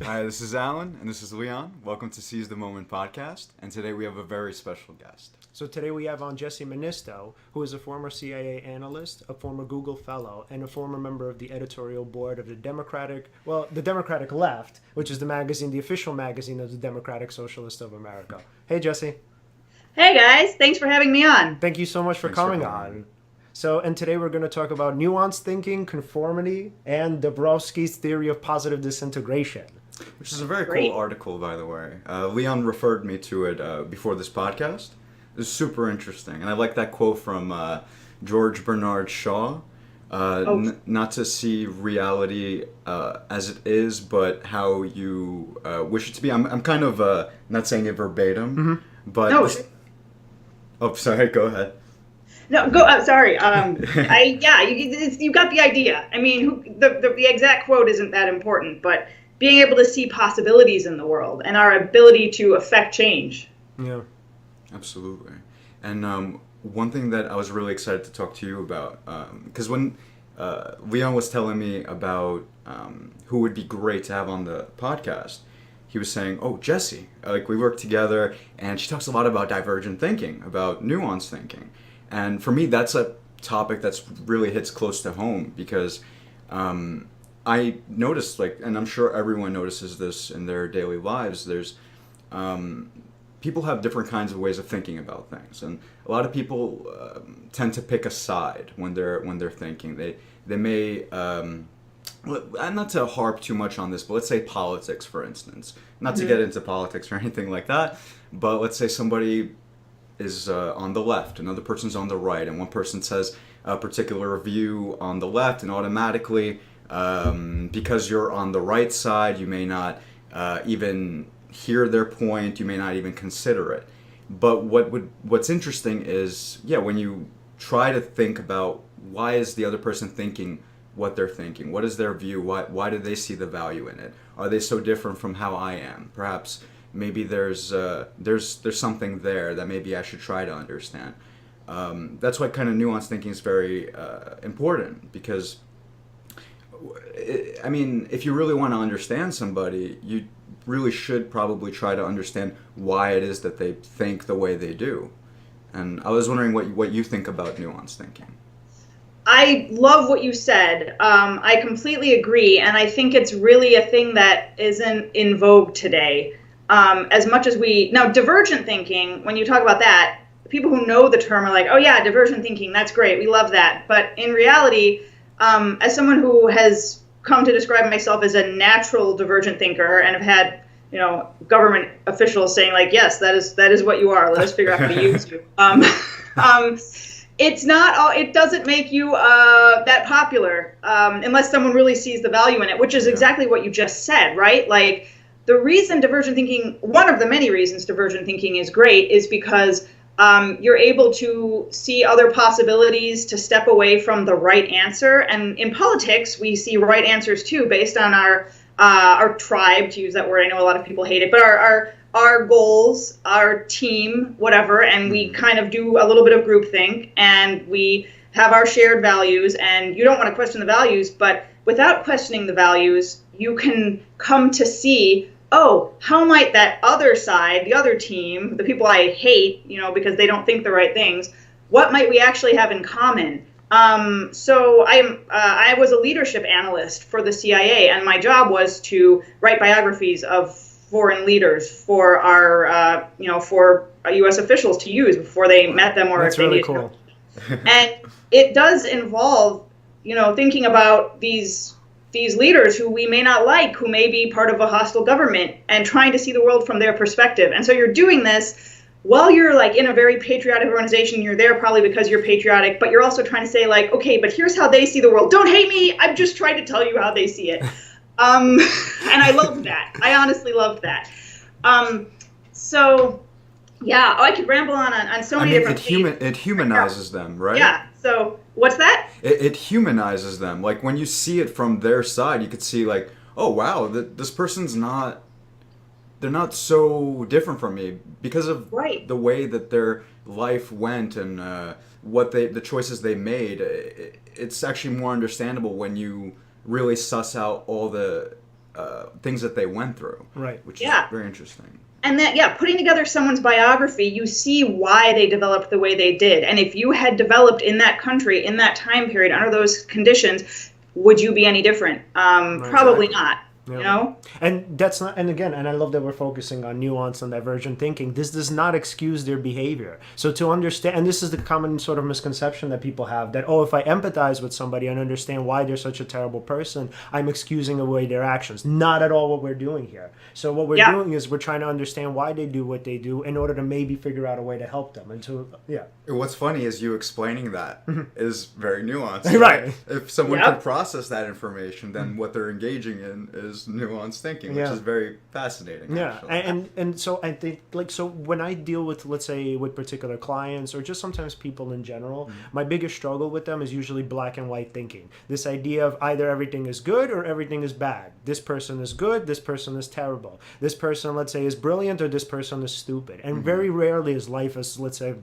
Hi, this is Alen, and this is Leon. Welcome to Seize the Moment podcast, and today we have a very special guest. So today we have on Jessie Mannisto, who is a former CIA analyst, a former Google fellow, and a former member of the editorial board of the Democratic Left, which is the official magazine of the Democratic Socialists of America. Hey, Jessie. Hey guys, thanks for having me on. Thank you so much for Thanks for coming coming. on. And today we're going to talk about nuanced thinking, conformity, and Dabrowski's theory of positive disintegration. Which is a very Great. cool article, by the way. Leon referred me to it before this podcast. It was super interesting, and I like that quote from George Bernard Shaw. Not to see reality as it is, but how you wish it to be. I'm kind of not saying it verbatim, but... No, Oh, sorry, go ahead. no, go. Sorry. You got the idea. I mean, the exact quote isn't that important, but being able to see possibilities in the world and our ability to affect change. Yeah. Absolutely. And one thing that I was really excited to talk to you about, because when Leon was telling me about who would be great to have on the podcast, he was saying, oh, Jessie, like we work together, and she talks a lot about divergent thinking, about nuanced thinking. And for me, that's a topic that's really hits close to home because I noticed, and I'm sure everyone notices this in their daily lives, there's people have different kinds of ways of thinking about things, and a lot of people tend to pick a side when they're thinking. They may not to harp too much on this, but let's say politics, for instance. Not to get into politics or anything like that, but let's say somebody is on the left, another person's on the right, and one person says a particular view on the left, and automatically, because you're on the right side, you may not even hear their point, you may not even consider it. But what's interesting is, when you try to think about why is the other person thinking what they're thinking, what is their view, why do they see the value in it? Are they so different from how I am? Perhaps maybe there's something there that maybe I should try to understand. That's why kind of nuanced thinking is very important because, I mean, if you really want to understand somebody, you really should probably try to understand why it is that they think the way they do. And I was wondering what you think about nuanced thinking. I love what you said. I completely agree, and I think it's really a thing that isn't in vogue today. As much as divergent thinking, when you talk about that, people who know the term are like, oh yeah, divergent thinking, that's great, we love that. But in reality, as someone who has come to describe myself as a natural divergent thinker and have had, government officials saying like, yes, that is what you are. Let us figure out how to use you. It's not. It doesn't make you that popular unless someone really sees the value in it, which is exactly what you just said, right? Like the reason divergent thinking, one of the many reasons divergent thinking is great, is because you're able to see other possibilities, to step away from the right answer. And in politics, we see right answers too, based on our tribe, to use that word. I know a lot of people hate it, but our goals, our team, whatever, and we kind of do a little bit of groupthink, and we have our shared values, and you don't want to question the values, but without questioning the values, you can come to see, oh, how might that other side, the other team, the people I hate, because they don't think the right things, what might we actually have in common? So I was a leadership analyst for the CIA, and my job was to write biographies of foreign leaders for our, for U.S. officials to use before they met them or That's if they really needed cool. And it does involve, thinking about these leaders who we may not like, who may be part of a hostile government, and trying to see the world from their perspective. And so you're doing this while you're like in a very patriotic organization. You're there probably because you're patriotic, but you're also trying to say like, okay, but here's how they see the world. Don't hate me. I'm just trying to tell you how they see it. And I loved that. I honestly loved that. I could ramble on so many different things. It humanizes them, right? Yeah. So what's that? It humanizes them. Like when you see it from their side, you could see like, oh wow, this person's they're not so different from me because of the way that their life went and the choices they made. It's actually more understandable when you really suss out all the things that they went through. Right. Which is very interesting. And that, putting together someone's biography, you see why they developed the way they did. And if you had developed in that country, in that time period, under those conditions, would you be any different? Probably not. Yeah. You know? And that's not, and again, and I love that we're focusing on nuance and divergent thinking. This does not excuse their behavior. So to understand, and this is the common sort of misconception that people have, that, oh, if I empathize with somebody and understand why they're such a terrible person, I'm excusing away their actions. Not at all what we're doing here. So what we're doing is we're trying to understand why they do what they do in order to maybe figure out a way to help them. And so, What's funny is you explaining that is very nuanced. Right. If someone can process that information, then what they're engaging in is nuanced thinking, which is very fascinating. And so I think, like, so when I deal with, let's say, with particular clients or just sometimes people in general, my biggest struggle with them is usually black and white thinking. This idea of either everything is good or everything is bad. This person is good, this person is terrible. This person, let's say, is brilliant, or this person is stupid. And very rarely is life as, let's say,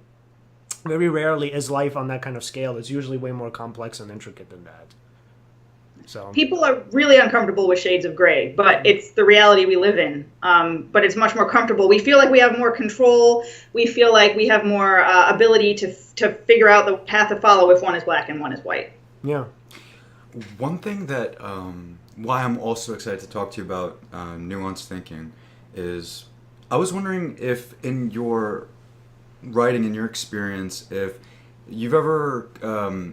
very rarely is life on that kind of scale. It's usually way more complex and intricate than that. So people are really uncomfortable with shades of gray, but it's the reality we live in. But it's much more comfortable. We feel like we have more control. We feel like we have more ability to figure out the path to follow if one is black and one is white. Yeah. One thing that why I'm also excited to talk to you about nuanced thinking is I was wondering if in your writing, in your experience, if you've ever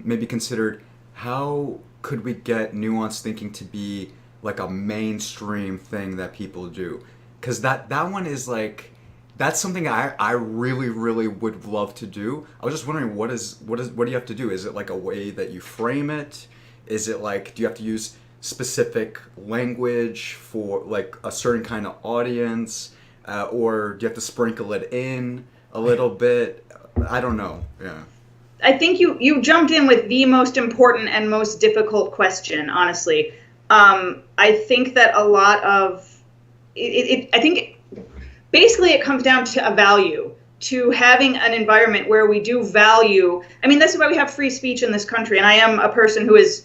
maybe considered how could we get nuanced thinking to be like a mainstream thing that people do? Because that one is like, that's something I really, really would love to do. I was just wondering, what do you have to do? Is it like a way that you frame it? Is it like, do you have to use specific language for like a certain kind of audience? Or do you have to sprinkle it in a little bit? I don't know. Yeah. I think you jumped in with the most important and most difficult question, honestly. I think that a lot of I think basically it comes down to a value, to having an environment where we do value. I mean, this is why we have free speech in this country, and I am a person who is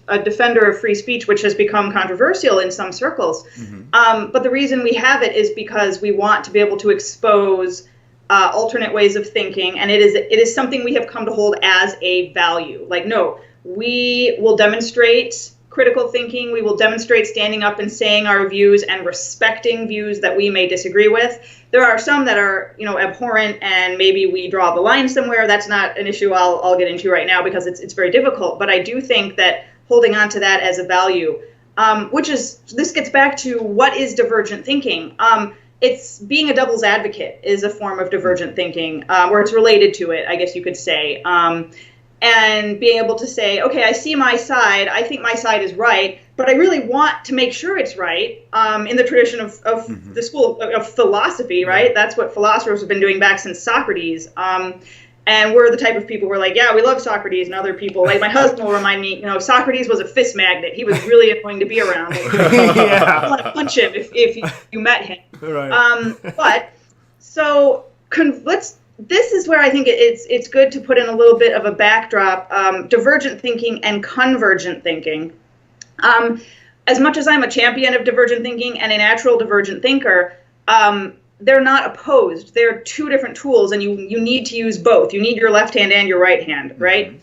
a defender of free speech, which has become controversial in some circles. But the reason we have it is because we want to be able to expose alternate ways of thinking, and it is something we have come to hold as a value. Like, no, we will demonstrate critical thinking. We will demonstrate standing up and saying our views and respecting views that we may disagree with. There are some that are, abhorrent, and maybe we draw the line somewhere. That's not an issue I'll get into right now because it's very difficult. But I do think that holding on to that as a value, this gets back to what is divergent thinking. It's being a devil's advocate is a form of divergent thinking, where it's related to it, I guess you could say. And being able to say, okay, I see my side, I think my side is right, but I really want to make sure it's right, in the tradition of the school of philosophy, right? That's what philosophers have been doing back since Socrates. And we're the type of people who are like, yeah, we love Socrates, and other people, like my husband will remind me, Socrates was a fist magnet. He was really annoying to be around. I want to punch him if you met him. Right. But so this is where I think it's good to put in a little bit of a backdrop. Divergent thinking and convergent thinking. As much as I'm a champion of divergent thinking and a natural divergent thinker, they're not opposed. They're two different tools, and you need to use both. You need your left hand and your right hand, right?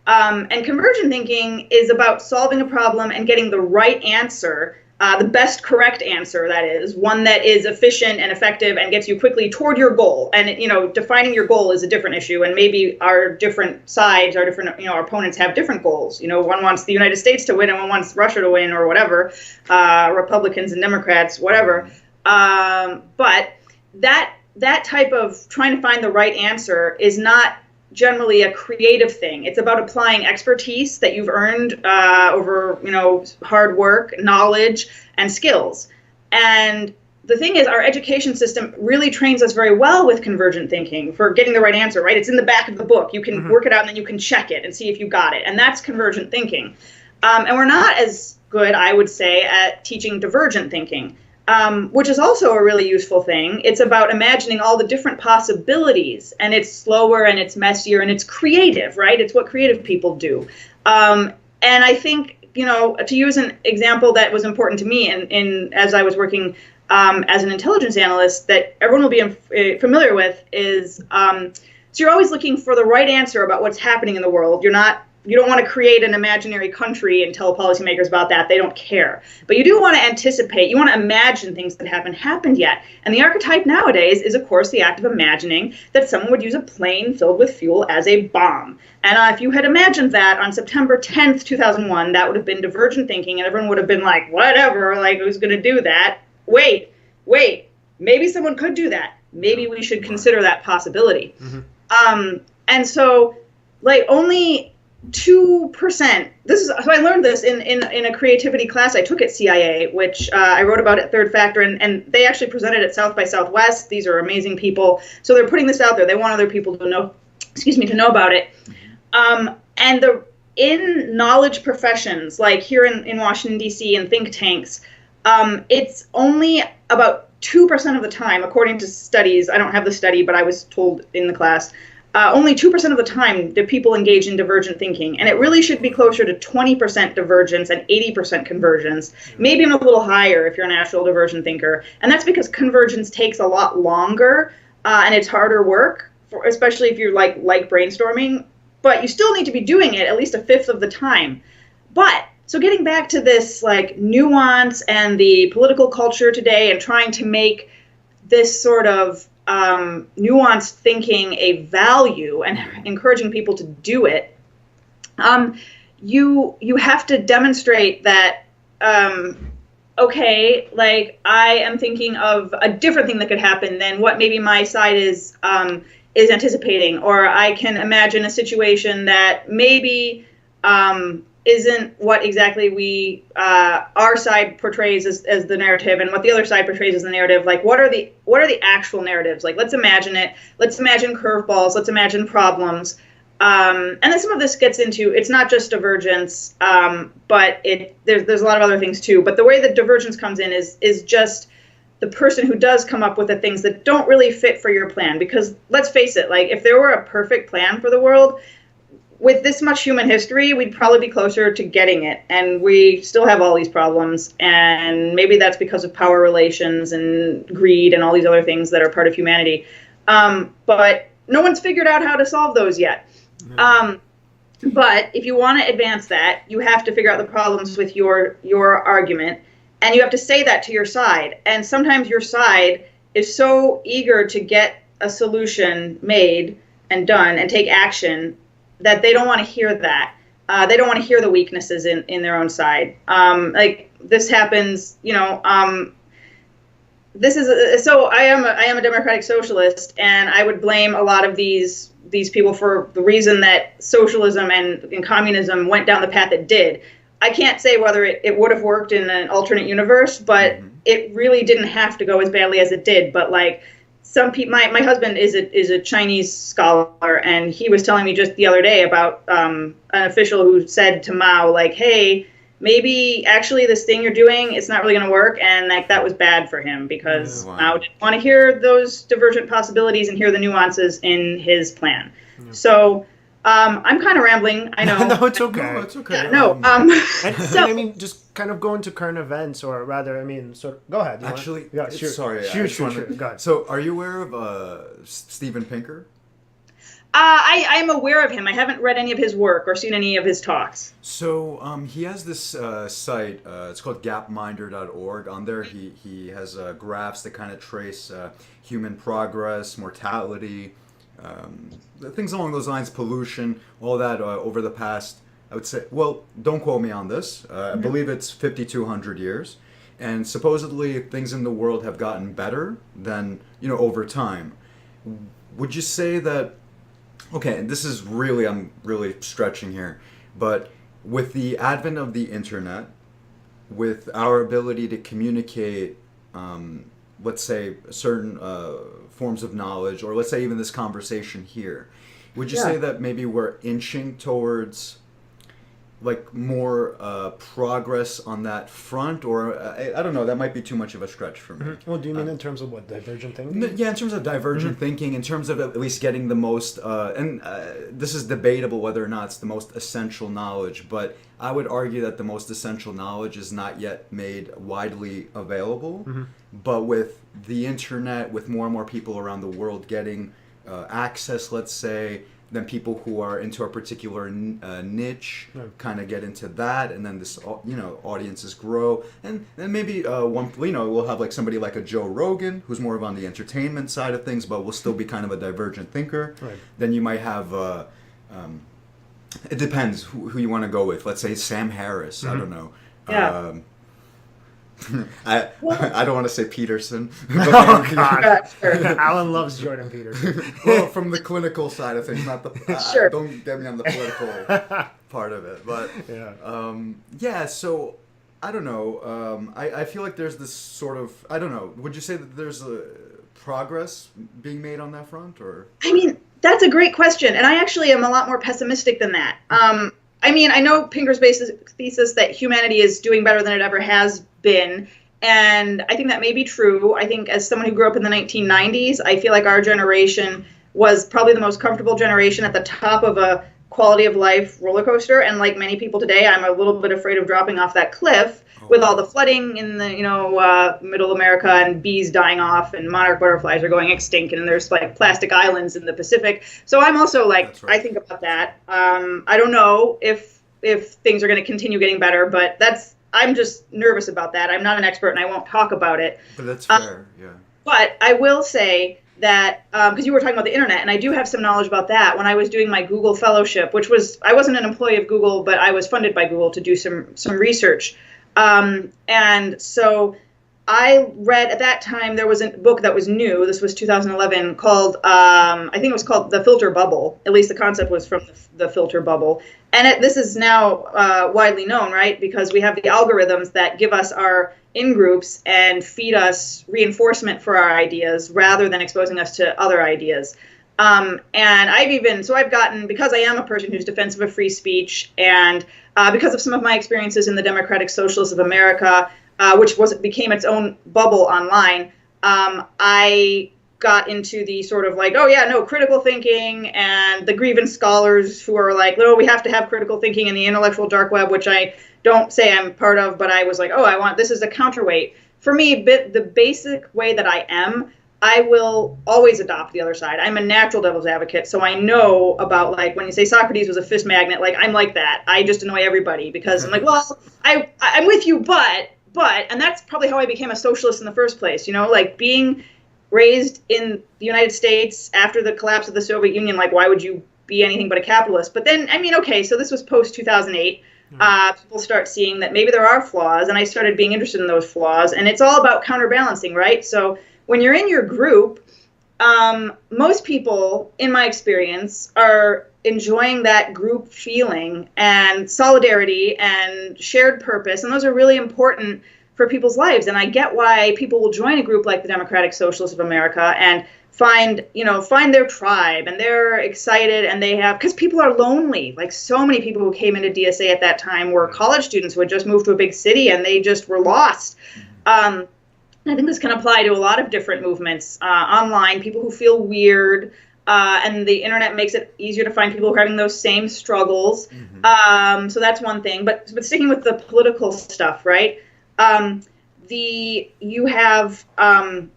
And convergent thinking is about solving a problem and getting the right answer, the best correct answer, that is, one that is efficient and effective and gets you quickly toward your goal. And, defining your goal is a different issue, and maybe our different sides, our different, our opponents have different goals. One wants the United States to win and one wants Russia to win or whatever, Republicans and Democrats, whatever. But that type of trying to find the right answer is not generally a creative thing. It's about applying expertise that you've earned over, hard work, knowledge, and skills. And the thing is, our education system really trains us very well with convergent thinking for getting the right answer, right? It's in the back of the book. You can work it out and then you can check it and see if you got it. And that's convergent thinking. And we're not as good, I would say, at teaching divergent thinking. Which is also a really useful thing. It's about imagining all the different possibilities, and it's slower and it's messier and it's creative, right? It's what creative people do. And I think to use an example that was important to me in as I was working as an intelligence analyst that everyone will be familiar with is, so you're always looking for the right answer about what's happening in the world. You don't want to create an imaginary country and tell policymakers about that. They don't care. But you do want to anticipate. You want to imagine things that haven't happened yet. And the archetype nowadays is, of course, the act of imagining that someone would use a plane filled with fuel as a bomb. And if you had imagined that on September 10th, 2001, that would have been divergent thinking, and everyone would have been like, whatever, like, who's going to do that? Wait, maybe someone could do that. Maybe we should consider that possibility. Mm-hmm. And so, like, only 2%. So I learned this in a creativity class I took at CIA, which I wrote about at Third Factor, and they actually presented at South by Southwest. These are amazing people, so they're putting this out there. They want other people to know, about it. And in knowledge professions, like here in Washington D.C. and think tanks, it's only about 2% of the time, according to studies. I don't have the study, but I was told in the class. Only 2% of the time do people engage in divergent thinking, and it really should be closer to 20% divergence and 80% convergence, maybe even a little higher if you're an actual divergent thinker. And that's because convergence takes a lot longer, and it's harder work, especially if you're like brainstorming, but you still need to be doing it at least a fifth of the time. But, so getting back to this like nuance and the political culture today and trying to make this sort of nuanced thinking a value and encouraging people to do it, you have to demonstrate that, okay, like I am thinking of a different thing that could happen than what maybe my side is anticipating, or I can imagine a situation that maybe isn't what exactly our side portrays as the narrative, and what the other side portrays as the narrative. Like, what are the actual narratives? Like, let's imagine it. Let's imagine curveballs. Let's imagine problems. And then some of this gets into, it's not just divergence, but there's a lot of other things too. But the way that divergence comes in is just the person who does come up with the things that don't really fit for your plan. Because let's face it, like if there were a perfect plan for the world, with this much human history, we'd probably be closer to getting it. And we still have all these problems. And maybe that's because of power relations and greed and all these other things that are part of humanity. But no one's figured out how to solve those yet. But if you want to advance that, you have to figure out the problems with your argument. And you have to say that to your side. And sometimes your side is so eager to get a solution made and done and take action that they don't want to hear that. They don't want to hear the weaknesses in their own side. Like this happens, this is so I am a democratic socialist, and I would blame a lot of these people for the reason that socialism and communism went down the path it did. I can't say whether it would have worked in an alternate universe, but it really didn't have to go as badly as it did. But like some people, my husband is a Chinese scholar, and he was telling me just the other day about an official who said to Mao, like, hey, maybe actually this thing you're doing, it's not really going to work. And like that was bad for him because Mao didn't want to hear those divergent possibilities and hear the nuances in his plan. Yeah. So I'm kind of rambling, I know. No, it's okay. No, it's okay. Yeah, no. So, I mean, just kind of go into current events, or rather, I mean, sort of, go ahead. Actually, shoot. Sorry. Sure. Go ahead. So, are you aware of Steven Pinker? I'm aware of him. I haven't read any of his work or seen any of his talks. So he has this site. It's called gapminder.org. On there, he has graphs that kind of trace human progress, mortality, things along those lines, pollution, all that over the past, I would say, well, don't quote me on this. I believe it's 5,200 years. And supposedly things in the world have gotten better than, over time. Would you say that, okay, and this is really, I'm really stretching here, but with the advent of the internet, with our ability to communicate, let's say, certain forms of knowledge, or let's say even this conversation here, would you say that maybe we're inching towards like more progress on that front, or I don't know. That might be too much of a stretch for me. Well, do you mean in terms of what, divergent thinking? Yeah, in terms of divergent thinking, in terms of at least getting the most, this is debatable whether or not it's the most essential knowledge, but I would argue that the most essential knowledge is not yet made widely available. But with the internet, with more and more people around the world getting access, let's say, then people who are into a particular niche kind of get into that, and then this, audiences grow, and then maybe we'll have like somebody like a Joe Rogan who's more of on the entertainment side of things, but will still be kind of a divergent thinker. Right. Then you might have it depends who you want to go with. Let's say Sam Harris. I don't know. Yeah. I don't want to say Peterson. Oh God! Alan loves Jordan Peterson. Well, from the clinical side of things, not the. Sure. Don't get me on the political part of it, but yeah. So I don't know. I feel like there's this sort of, I don't know. Would you say that there's a progress being made on that front, or? I mean, that's a great question, and I actually am a lot more pessimistic than that. I mean, I know Pinker's basic thesis that humanity is doing better than it ever has been, and I think that may be true. I think as someone who grew up in the 1990s, I feel like our generation was probably the most comfortable generation at the top of a quality of life roller coaster, and like many people today, I'm a little bit afraid of dropping off that cliff with all the flooding in the middle America, and bees dying off, and monarch butterflies are going extinct, and there's like plastic islands in the Pacific. So I'm also like, I think about that. I don't know if things are going to continue getting better, but I'm just nervous about that. I'm not an expert, and I won't talk about it. But that's fair, yeah. But I will say that, because you were talking about the internet, and I do have some knowledge about that. When I was doing my Google fellowship, I wasn't an employee of Google, but I was funded by Google to do some research. And so I read, at that time, there was a book that was new. This was 2011, called, I think it was called The Filter Bubble. At least the concept was from the filter bubble. And this is now widely known, right? Because we have the algorithms that give us our in-groups and feed us reinforcement for our ideas rather than exposing us to other ideas. And I've gotten, because I am a person who's defensive of free speech, and because of some of my experiences in the Democratic Socialists of America, which became its own bubble online, I got into the sort of like, critical thinking, and the grievance scholars who are like, no, we have to have critical thinking in the intellectual dark web, which I don't say I'm part of, but I was like, this is a counterweight. For me, the basic way that I am, I will always adopt the other side. I'm a natural devil's advocate, so I know about, like, when you say Socrates was a fist magnet, like, I'm like that. I just annoy everybody because I'm like, well, I'm with you, but, and that's probably how I became a socialist in the first place, like being raised in the United States after the collapse of the Soviet Union, like, why would you be anything but a capitalist? But then, so this was post-2008. People start seeing that maybe there are flaws, and I started being interested in those flaws, and it's all about counterbalancing, right? So when you're in your group, most people, in my experience, are enjoying that group feeling and solidarity and shared purpose, and those are really important for people's lives. And I get why people will join a group like the Democratic Socialists of America and find their tribe, and they're excited, and because people are lonely. Like, so many people who came into DSA at that time were college students who had just moved to a big city, and they just were lost. I think this can apply to a lot of different movements online, people who feel weird, and the internet makes it easier to find people who are having those same struggles. So that's one thing. But sticking with the political stuff, right? You have, sorry,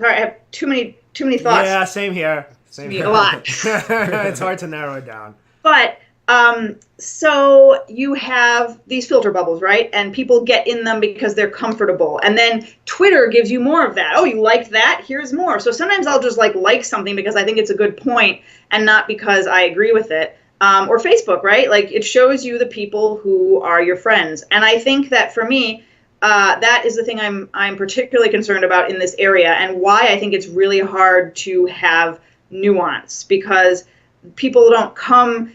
I have too many thoughts. Yeah, same here. A lot. It's hard to narrow it down. But so you have these filter bubbles, right? And people get in them because they're comfortable. And then Twitter gives you more of that. Oh, you liked that? Here's more. So sometimes I'll just like something because I think it's a good point and not because I agree with it. Or Facebook, right? Like, it shows you the people who are your friends. And I think that for me, that is the thing I'm particularly concerned about in this area, and why I think it's really hard to have nuance, because people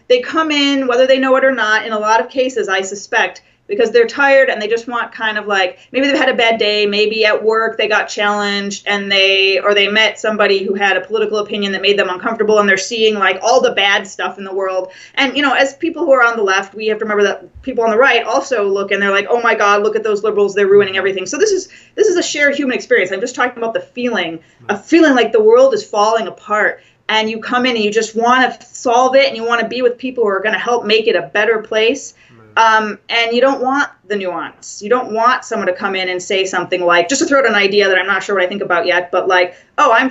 they come in, whether they know it or not, in a lot of cases, I suspect, because they're tired and they just want kind of like, maybe they've had a bad day, maybe at work they got challenged and they met somebody who had a political opinion that made them uncomfortable, and they're seeing like all the bad stuff in the world. And, you know, as people who are on the left, we have to remember that people on the right also look and they're like, oh my God, look at those liberals, they're ruining everything. So this is a shared human experience. I'm just talking about the feeling, a feeling like the world is falling apart. And you come in and you just want to solve it, and you want to be with people who are going to help make it a better place. And you don't want the nuance. You don't want someone to come in and say something like, just to throw out an idea that I'm not sure what I think about yet, but like, oh, I'm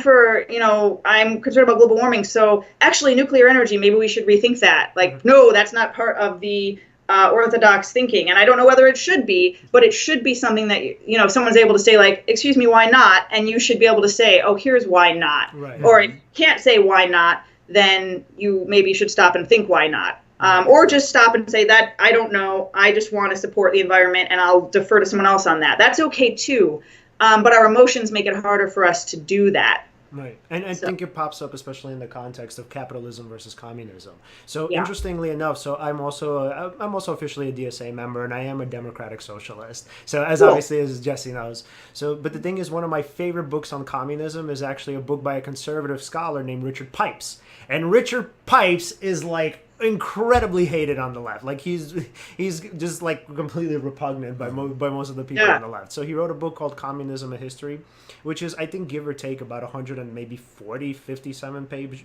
concerned about global warming, so actually nuclear energy, maybe we should rethink that. Like, no, that's not part of the orthodox thinking. And I don't know whether it should be, but it should be something that, you know, if someone's able to say like, excuse me, why not? And you should be able to say, oh, here's why not. Right. Or if you can't say why not, then you maybe should stop and think why not. Or just stop and say that, I don't know, I just want to support the environment and I'll defer to someone else on that. That's okay too. But our emotions make it harder for us to do that. Right. And I think it pops up especially in the context of capitalism versus communism. So interestingly enough, so I'm also officially a DSA member, and I am a democratic socialist. So obviously as Jessie knows. So but the thing is, one of my favorite books on communism is actually a book by a conservative scholar named Richard Pipes. And Richard Pipes is like incredibly hated on the left. Like he's just like completely repugnant by most of the people on the left. So he wrote a book called Communism of History, which is, I think, give or take about 100 and maybe 57 page,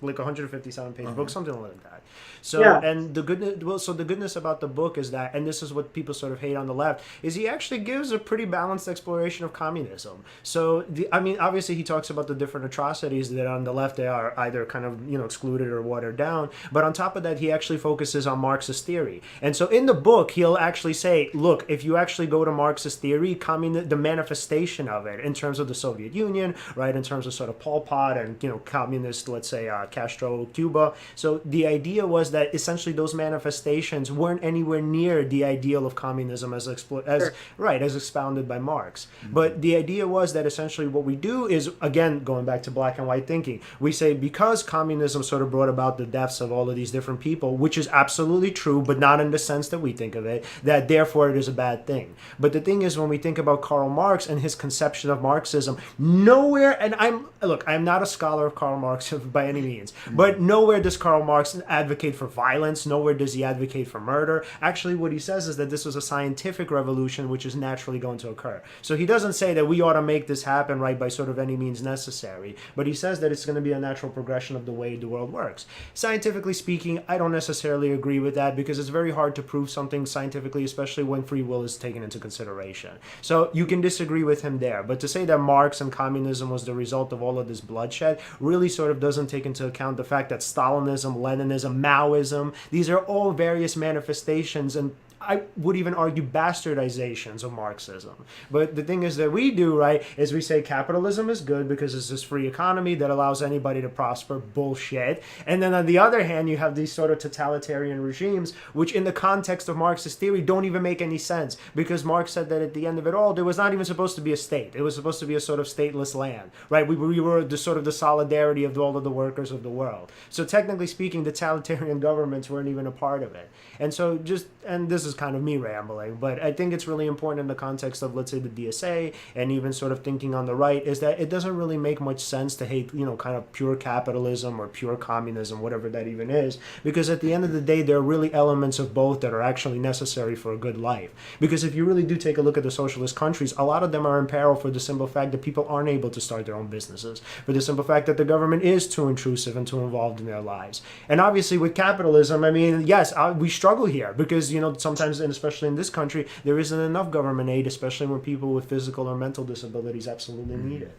like 157 page book, something like that. So and the goodness about the book is that, and this is what people sort of hate on the left, is he actually gives a pretty balanced exploration of communism. So I mean, obviously he talks about the different atrocities that on the left they are either kind of, you know, excluded or watered down, but on top of that he actually focuses on Marxist theory. And so in the book he'll actually say, look, if you actually go to Marxist theory, the manifestation of it in terms of the Soviet Union, right, in terms of sort of Pol Pot and, you know, communist, let's say Castro, Cuba. So the idea was that essentially those manifestations weren't anywhere near the ideal of communism as expounded by Marx. Mm-hmm. But the idea was that essentially what we do is, again, going back to black and white thinking, we say because communism sort of brought about the deaths of all of these different people, which is absolutely true, but not in the sense that we think of it, that therefore it is a bad thing. But the thing is, when we think about Karl Marx and his conception of Marxism, nowhere, and I'm not a scholar of Karl Marx by any means, but nowhere does Karl Marx advocate for violence, nowhere does he advocate for murder. Actually, what he says is that this was a scientific revolution which is naturally going to occur. So he doesn't say that we ought to make this happen, right, by sort of any means necessary, but he says that it's going to be a natural progression of the way the world works. Scientifically speaking, I don't necessarily agree with that, because it's very hard to prove something scientifically, especially when free will is taken into consideration. So you can disagree with him there, but to say that Marx and communism was the result of all of this bloodshed really sort of doesn't take into account the fact that Stalinism, Leninism, Maoism, these are all various manifestations and I would even argue bastardizations of Marxism. But the thing is that we do, right, is we say capitalism is good because it's this free economy that allows anybody to prosper. Bullshit. And then on the other hand, you have these sort of totalitarian regimes, which in the context of Marxist theory don't even make any sense, because Marx said that at the end of it all, there was not even supposed to be a state. It was supposed to be a sort of stateless land, right? We were the sort of the solidarity of all of the workers of the world. So technically speaking, the totalitarian governments weren't even a part of it. And so and this is kind of me rambling, but I think it's really important in the context of, let's say, the DSA and even sort of thinking on the right, is that it doesn't really make much sense to hate, kind of pure capitalism or pure communism, whatever that even is, because at the end of the day, there are really elements of both that are actually necessary for a good life. Because if you really do take a look at the socialist countries, a lot of them are in peril for the simple fact that people aren't able to start their own businesses, for the simple fact that the government is too intrusive and too involved in their lives. And obviously with capitalism, I mean, yes, we struggle here because, sometimes, and especially in this country, there isn't enough government aid, especially when people with physical or mental disabilities absolutely need it.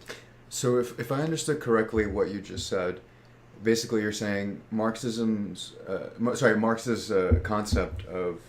So if I understood correctly what you just said, basically you're saying Marx's concept of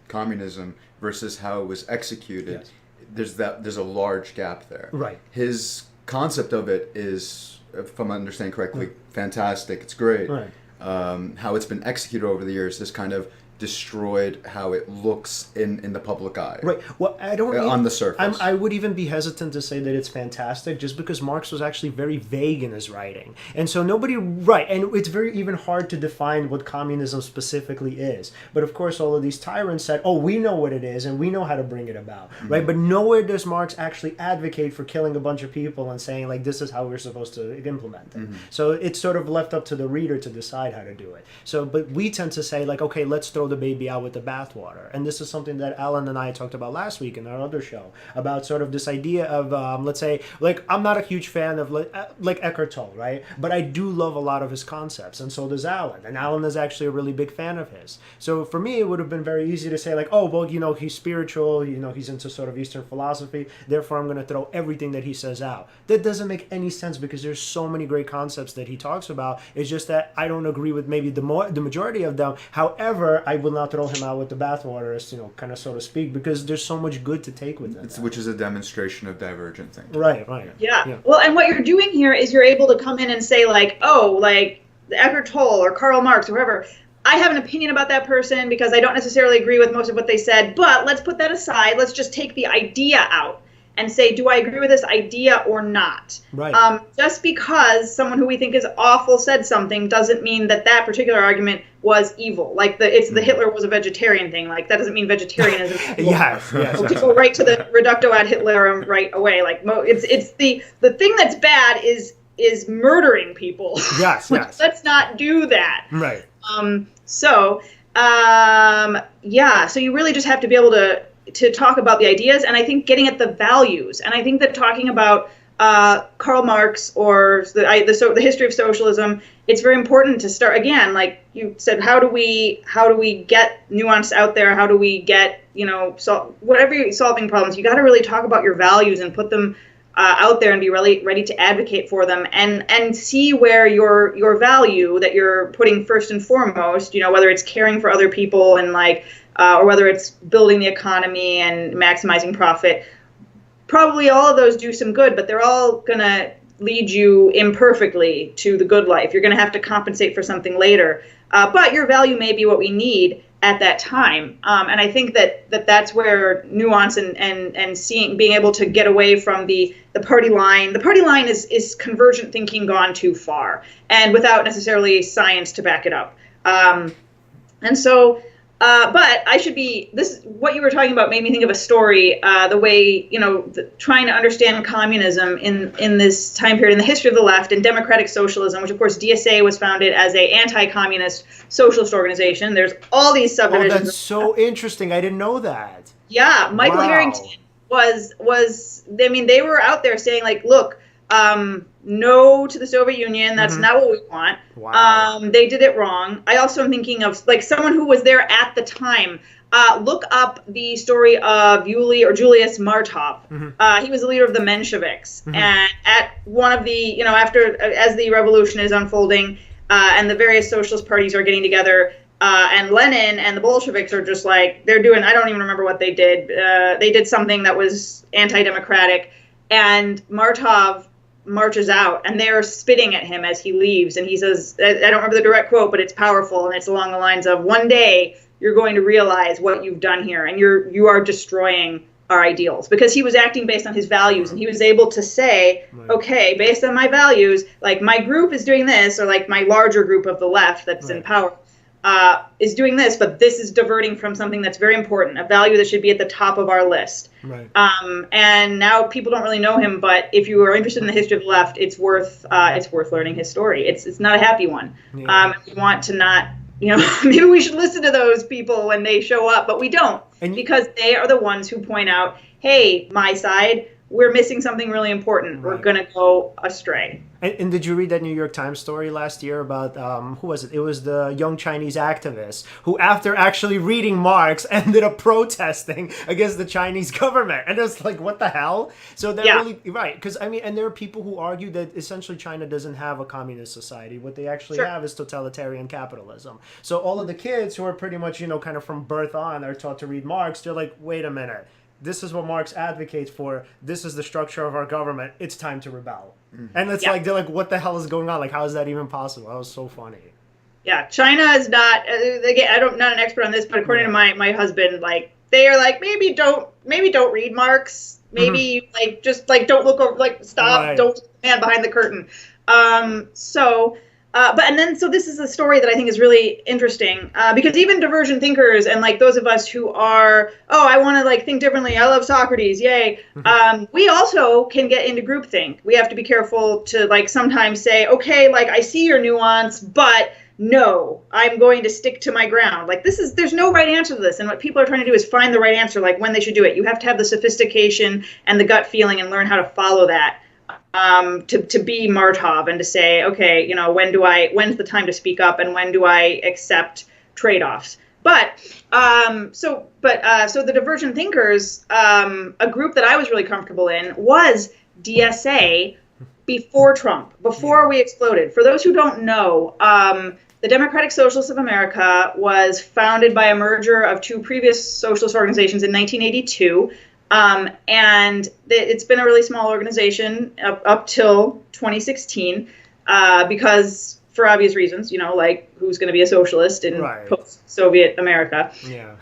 communism versus how it was executed, yes, there's a large gap there. Right. His concept of it is, if I'm understanding correctly, fantastic. It's great. Right. How it's been executed over the years, this kind of destroyed how it looks in the public eye. Right. Well, I don't on the surface. I would even be hesitant to say that it's fantastic, just because Marx was actually very vague in his writing, and so nobody. Right, and it's very even hard to define what communism specifically is. But of course, all of these tyrants said, "Oh, we know what it is, and we know how to bring it about." Right. But nowhere does Marx actually advocate for killing a bunch of people and saying like this is how we're supposed to implement it. So it's sort of left up to the reader to decide how to do it. So, but we tend to say like, okay, let's throw the baby out with the bathwater. And this is something that Alen and I talked about last week in our other show, about sort of this idea of, let's say, like, I'm not a huge fan of like Eckhart Tolle, right? But I do love a lot of his concepts, and so does Alen. And Alen is actually a really big fan of his. So for me, it would have been very easy to say like, oh, well, you know, he's spiritual, you know, he's into sort of Eastern philosophy, therefore I'm going to throw everything that he says out. That doesn't make any sense, because there's so many great concepts that he talks about. It's just that I don't agree with maybe the majority of them. However, I will not throw him out with the bathwater, as, you know, kind of so to speak, because there's so much good to take with it. Which is a demonstration of divergent thinking. Right. Yeah. Well, and what you're doing here is you're able to come in and say like, oh, like Eckhart Tolle or Karl Marx or whoever, I have an opinion about that person because I don't necessarily agree with most of what they said, but let's put that aside. Let's just take the idea out and say, do I agree with this idea or not? Right. Just because someone who we think is awful said something doesn't mean that that particular argument was evil. Like the Hitler was a vegetarian thing. Like that doesn't mean vegetarianism is evil. Yes. To go right to the reductio ad Hitlerum right away. Like it's the thing that's bad is murdering people. Yes. Let's not do that. Right. So you really just have to be able to talk about the ideas, and I think getting at the values, and I think that talking about Karl Marx or the history of socialism, it's very important to start again, like you said, how do we get nuance out there? How do we get, you know, whatever you're solving problems, you got to really talk about your values and put them out there and be really ready to advocate for them, and see where your value that you're putting first and foremost, you know, whether it's caring for other people and like, or whether it's building the economy and maximizing profit. Probably all of those do some good, but they're all going to lead you imperfectly to the good life. You're going to have to compensate for something later. But your value may be what we need at that time. And I think that's where nuance and being able to get away from the party line. The party line is convergent thinking gone too far, and without necessarily science to back it up. But what you were talking about made me think of a story, the way, you know, trying to understand communism in this time period in the history of the left and democratic socialism, which of course DSA was founded as a anti-communist socialist organization. There's all these subdivisions. Oh, that's so interesting. I didn't know that. Yeah, Michael Harrington was, I mean, they were out there saying like, look, no to the Soviet Union. That's not what we want. Wow. They did it wrong. I also am thinking of like someone who was there at the time. Look up the story of Julius Martov. He was the leader of the Mensheviks. And at one of the, you know, as the revolution is unfolding, and the various socialist parties are getting together, and Lenin and the Bolsheviks are just like, I don't even remember what they did. They did something that was anti-democratic, and Martov marches out, and they're spitting at him as he leaves, and he says, I don't remember the direct quote, but it's powerful, and it's along the lines of, one day you're going to realize what you've done here, and you are destroying our ideals, because he was acting based on his values, and he was able to say, okay, based on my values, like my group is doing this, or like my larger group of the left that's in power is doing this, but this is diverting from something that's very important, a value that should be at the top of our list. Right. And now people don't really know him, but if you are interested in the history of the left, it's worth learning his story. It's not a happy one. Yeah. We want to not, you know, maybe we should listen to those people when they show up, but we don't, because they are the ones who point out, hey, my side, we're missing something really important. We're going to go astray. And did you read that New York Times story last year about, who was it? It was the young Chinese activist who, after actually reading Marx, ended up protesting against the Chinese government. And it's like, what the hell? So they're really, right. Because, I mean, and there are people who argue that essentially China doesn't have a communist society. What they actually have is totalitarian capitalism. So all of the kids who are pretty much, you know, kind of from birth on are taught to read Marx, they're like, wait a minute. This is what Marx advocates for. This is the structure of our government. It's time to rebel. And it's like, they're like, what the hell is going on? Like, how is that even possible? That was so funny. Yeah, China is not. Again, not an expert on this, but according to my husband, like they are like maybe don't read Marx. Maybe like just like don't look over, like stop, don't look the man behind the curtain. So this is a story that I think is really interesting because even divergent thinkers and like those of us who are, I want to like think differently. I love Socrates, yay. We also can get into groupthink. We have to be careful to like sometimes say, okay, like I see your nuance, but no, I'm going to stick to my ground. Like there's no right answer to this. And what people are trying to do is find the right answer, like when they should do it. You have to have the sophistication and the gut feeling and learn how to follow that. To be Martov and to say, okay, when's the time to speak up and when do I accept trade-offs? So the divergent thinkers, a group that I was really comfortable in was DSA before Trump, before we exploded. For those who don't know, the Democratic Socialists of America was founded by a merger of two previous socialist organizations in 1982. And it's been a really small organization up till 2016, because for obvious reasons, like who's going to be a socialist in post-Soviet America. Yeah.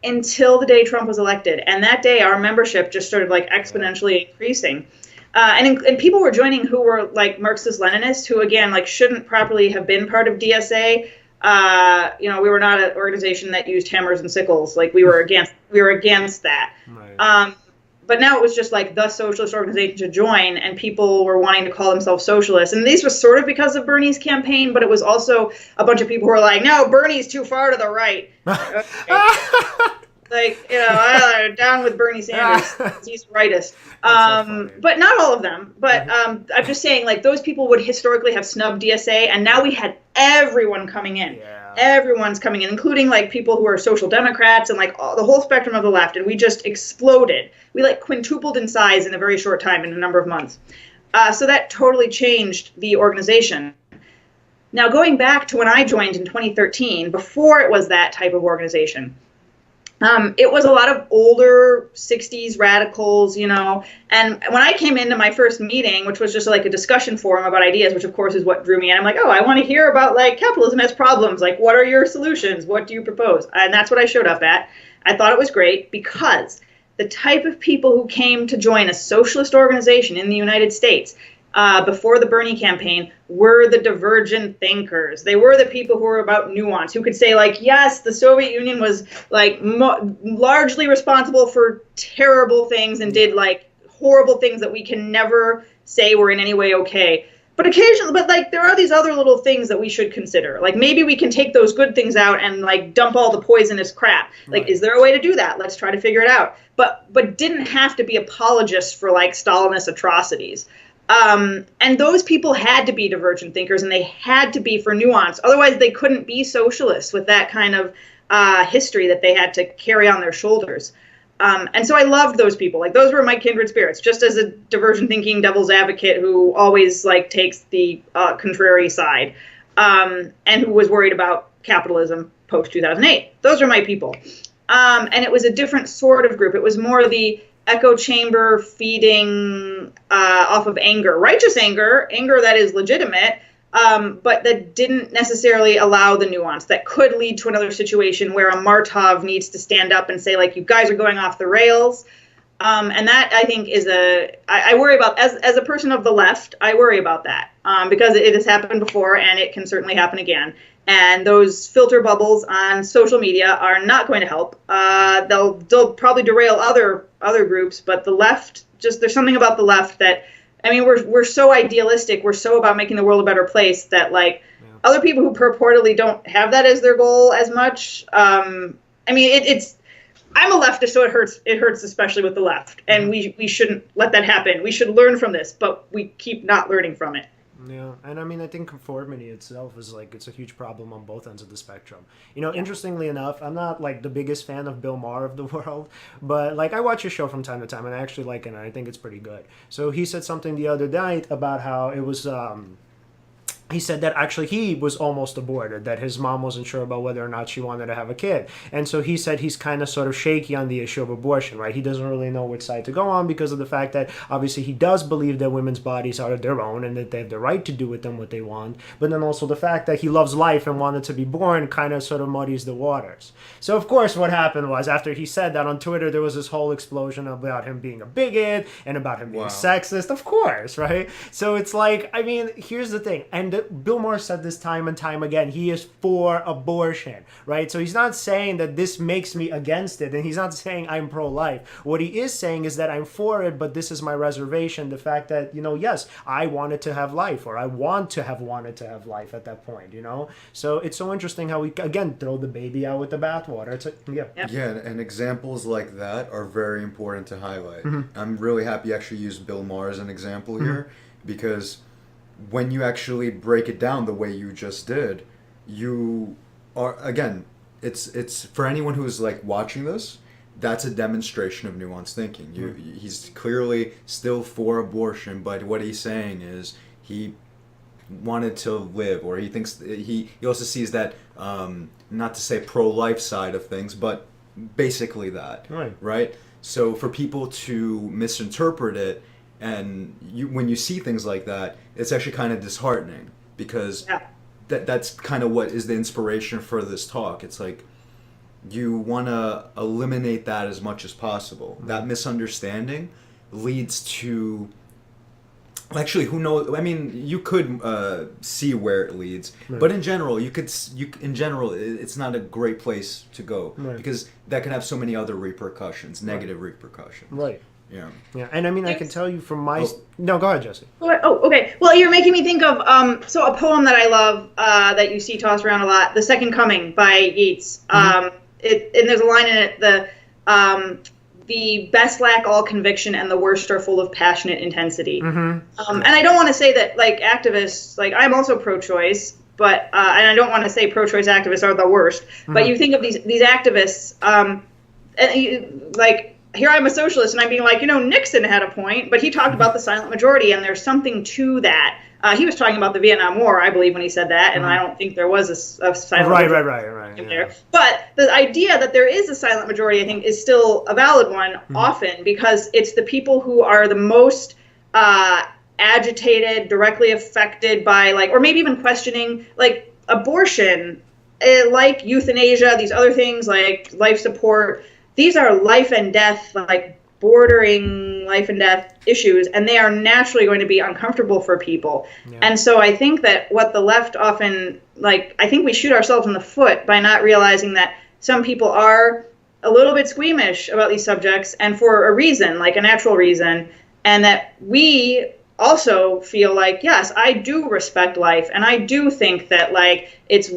Until the day Trump was elected. And that day our membership just started like exponentially increasing. And people were joining who were like Marxist-Leninists who again, like shouldn't properly have been part of DSA. We were not an organization that used hammers and sickles. Like we were against that. Right. But now it was just like the socialist organization to join, and people were wanting to call themselves socialists. And these were sort of because of Bernie's campaign, but it was also a bunch of people who were like, no, Bernie's too far to the right. Like, down with Bernie Sanders. He's rightist. But not all of them. But I'm just saying, like, those people would historically have snubbed DSA, and now we had everyone coming in. Yeah. Everyone's coming in, including, like, people who are social democrats and, like, the whole spectrum of the left. And we just exploded. We, like, quintupled in size in a very short time, in a number of months. So that totally changed the organization. Now, going back to when I joined in 2013, before it was that type of organization, it was a lot of older 60s radicals, and when I came into my first meeting, which was just like a discussion forum about ideas, which of course is what drew me in, I'm like, I want to hear about like capitalism has problems, like what are your solutions, what do you propose? And that's what I showed up at. I thought it was great because the type of people who came to join a socialist organization in the United States before the Bernie campaign were the divergent thinkers. They were the people who were about nuance, who could say like, yes, the Soviet Union was like largely responsible for terrible things and did like horrible things that we can never say were in any way okay. But like there are these other little things that we should consider. Like maybe we can take those good things out and like dump all the poisonous crap. Like, is there a way to do that? Let's try to figure it out. But didn't have to be apologists for like Stalinist atrocities. And those people had to be divergent thinkers, and they had to be for nuance. Otherwise, they couldn't be socialists with that kind of history that they had to carry on their shoulders. And so I loved those people. Like those were my kindred spirits, just as a divergent thinking devil's advocate who always like takes the contrary side, and who was worried about capitalism post 2008. Those are my people. And it was a different sort of group. It was more the echo chamber feeding off of anger, righteous anger that is legitimate, but that didn't necessarily allow the nuance that could lead to another situation where a Martov needs to stand up and say, like, you guys are going off the rails. And that, I think, is I worry about, as a person of the left, I worry about that because it has happened before and it can certainly happen again. And those filter bubbles on social media are not going to help. They'll probably derail other groups, but the left, there's something about the left that, I mean, we're so idealistic, we're so about making the world a better place that other people who purportedly don't have that as their goal as much. I mean, I'm a leftist, so it hurts especially with the left, and we shouldn't let that happen. We should learn from this, but we keep not learning from it. Yeah, and I mean, I think conformity itself is it's a huge problem on both ends of the spectrum. Interestingly enough, I'm not the biggest fan of Bill Maher of the world, but I watch his show from time to time, and I actually like it, and I think it's pretty good. So he said something the other night about how it was, he said that actually he was almost aborted, that his mom wasn't sure about whether or not she wanted to have a kid. And so he said he's kind of sort of shaky on the issue of abortion, right? He doesn't really know which side to go on because of the fact that obviously he does believe that women's bodies are their own and that they have the right to do with them what they want. But then also the fact that he loves life and wanted to be born kind of sort of muddies the waters. So of course what happened was after he said that on Twitter, there was this whole explosion about him being a bigot and about him being sexist, of course, right? So it's like, I mean, here's the thing. And Bill Maher said this time and time again. He is for abortion, right? So he's not saying that this makes me against it, and he's not saying I'm pro-life. What he is saying is that I'm for it, but this is my reservation. The fact that, you know, yes, I wanted to have life, or I want to have wanted to have life at that point, you know? So it's so interesting how we, again, throw the baby out with the bathwater. It's like, Yeah, and examples like that are very important to highlight. I'm really happy you actually used Bill Maher as an example here, because when you actually break it down the way you just did, you are, again, it's for anyone who's like watching this, that's a demonstration of nuanced thinking. He's clearly still for abortion, but what he's saying is he wanted to live, or he thinks he also sees that not to say pro-life side of things, but basically that, right? So for people to misinterpret it, and when you see things like that, it's actually kind of disheartening, because that's kind of what is the inspiration for this talk. It's like you want to eliminate that as much as possible. That misunderstanding leads to, actually, who knows? I mean, you could see where it leads, but in general, it's not a great place to go, because that can have so many other repercussions, negative repercussions. Right. Yeah. And I mean, I can tell you from my... No, go ahead, Jesse. Oh, okay. Well, you're making me think of so a poem that I love that you see tossed around a lot, "The Second Coming" by Yeats. And there's a line in it, the best lack all conviction and the worst are full of passionate intensity. And I don't want to say that, like, activists, like, I'm also pro-choice, but and I don't want to say pro-choice activists are the worst, but you think of these activists, and like, here I'm a socialist, and I'm being like, you know, Nixon had a point, but he talked about the silent majority, and there's something to that. He was talking about the Vietnam War, I believe, when he said that, and I don't think there was a silent majority. Right. There. But the idea that there is a silent majority, I think, is still a valid one, often, because it's the people who are the most agitated, directly affected by, like, or maybe even questioning, like, abortion, like euthanasia, these other things, like life support. These are life and death, like bordering life and death issues, and they are naturally going to be uncomfortable for people. And so I think that what the left often, like, I think we shoot ourselves in the foot by not realizing that some people are a little bit squeamish about these subjects, and for a reason, like a natural reason, and that we also feel like, yes, I do respect life, and I do think that, like, it's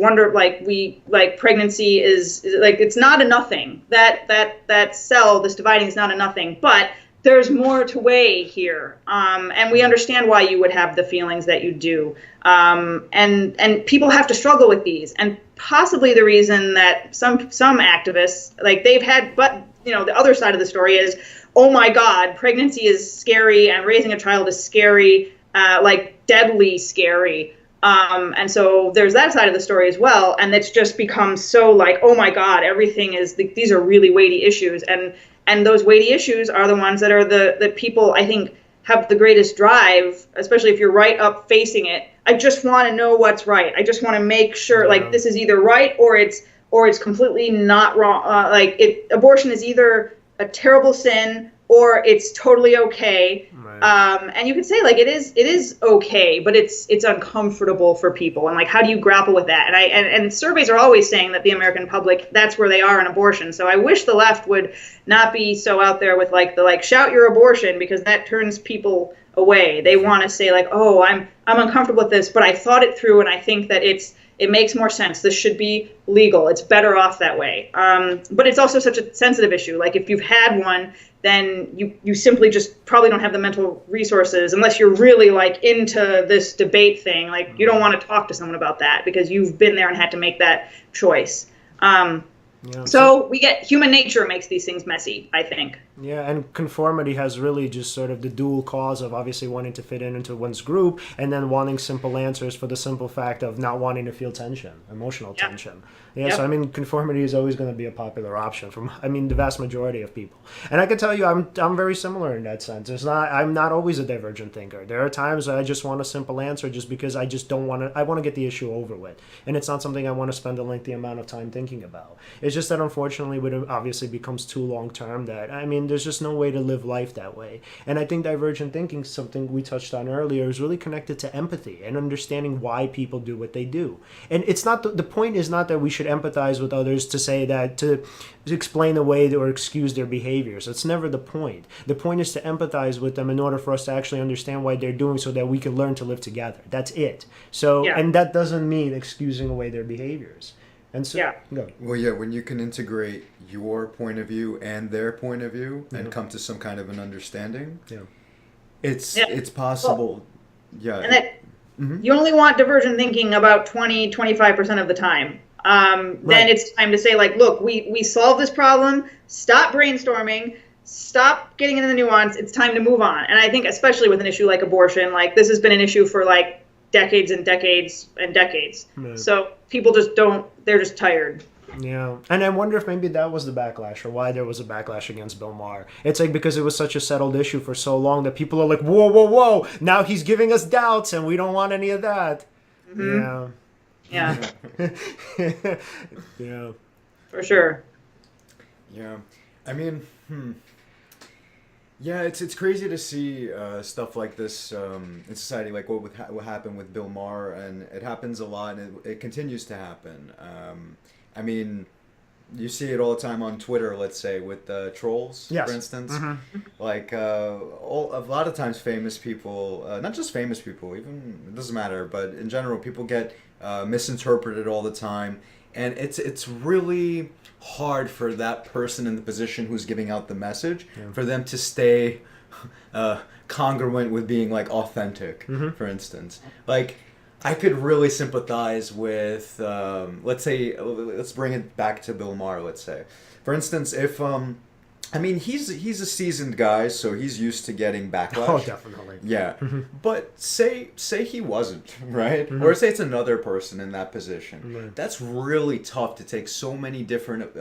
pregnancy is like, it's not a nothing. That cell, this dividing, is not a nothing, but there's more to weigh here, and we understand why you would have the feelings that you do, and people have to struggle with these, and possibly the reason that some activists, like, they've had, but you know, the other side of the story is, oh my God, pregnancy is scary and raising a child is scary, like deadly scary. And so there's that side of the story as well. And it's just become so like, oh my God, everything is, these are really weighty issues. And those weighty issues are the ones that are the people, I think, have the greatest drive, especially if you're right up facing it. I just want to know what's right. I just want to make sure, like, this is either right or it's completely not wrong. Abortion is either a terrible sin or it's totally okay. And you could say, like, it is okay, but it's uncomfortable for people. And, like, how do you grapple with that? And surveys are always saying that the American public, that's where they are in abortion. So I wish the left would not be so out there with, like, shout your abortion, because that turns people away. They want to say, like, oh, I'm uncomfortable with this, but I thought it through, and I think that it makes more sense. This should be legal. It's better off that way. But it's also such a sensitive issue. Like, if you've had one, then you simply just probably don't have the mental resources, unless you're really, like, into this debate thing. Like, you don't want to talk to someone about that because you've been there and had to make that choice. Yeah. So we get human nature makes these things messy, I think. Yeah, and conformity has really just sort of the dual cause of obviously wanting to fit into one's group and then wanting simple answers for the simple fact of not wanting to feel tension, emotional Yep. tension. Yeah, Yep. so I mean, conformity is always going to be a popular option from, I mean, the vast majority of people. And I can tell you, I'm very similar in that sense. I'm not always a divergent thinker. There are times I just want a simple answer just because I just don't want to, I want to get the issue over with. And it's not something I want to spend a lengthy amount of time thinking about. It's just that unfortunately, it obviously becomes too long term that, I mean, there's just no way to live life that way. And I think divergent thinking, something we touched on earlier, is really connected to empathy and understanding why people do what they do. And it's not, the point is not that we should empathize with others to say that, to explain away or excuse their behaviors. That's never the point. The point is to empathize with them in order for us to actually understand why they're doing so that we can learn to live together. That's it. So, Yeah. and that doesn't mean excusing away their behaviors. And so, Yeah. go. Well, yeah, when you can integrate your point of view and their point of view and come to some kind of an understanding, Yeah. it's possible. Yeah. And that you only want divergent thinking about 25% of the time. Then Right. it's time to say, like, look, we solved this problem. Stop brainstorming. Stop getting into the nuance. It's time to move on. And I think especially with an issue like abortion, like this has been an issue for like decades and decades and decades. Right. So people just don't, they're just tired. Yeah, and I wonder if maybe that was the backlash, or why there was a backlash against Bill Maher. It's like because it was such a settled issue for so long that people are like, whoa, whoa, whoa, now he's giving us doubts, and we don't want any of that. Yeah, Yeah. Yeah. for sure. Yeah, I mean, yeah, it's crazy to see stuff like this in society, like what happened with Bill Maher, and it happens a lot, and it continues to happen. I mean, you see it all the time on Twitter, let's say, with trolls, Yes. for instance. Like, a lot of times famous people, not just famous people, even, it doesn't matter, but in general, people get misinterpreted all the time. And it's really hard for that person in the position who's giving out the message, for them to stay congruent with being, like, authentic, for instance. Like, I could really sympathize with, let's bring it back to Bill Maher, let's say. For instance, if, I mean, he's a seasoned guy, so he's used to getting backlash. Oh, definitely. Yeah. But say he wasn't, right? Or say it's another person in that position. Right. That's really tough to take so many different,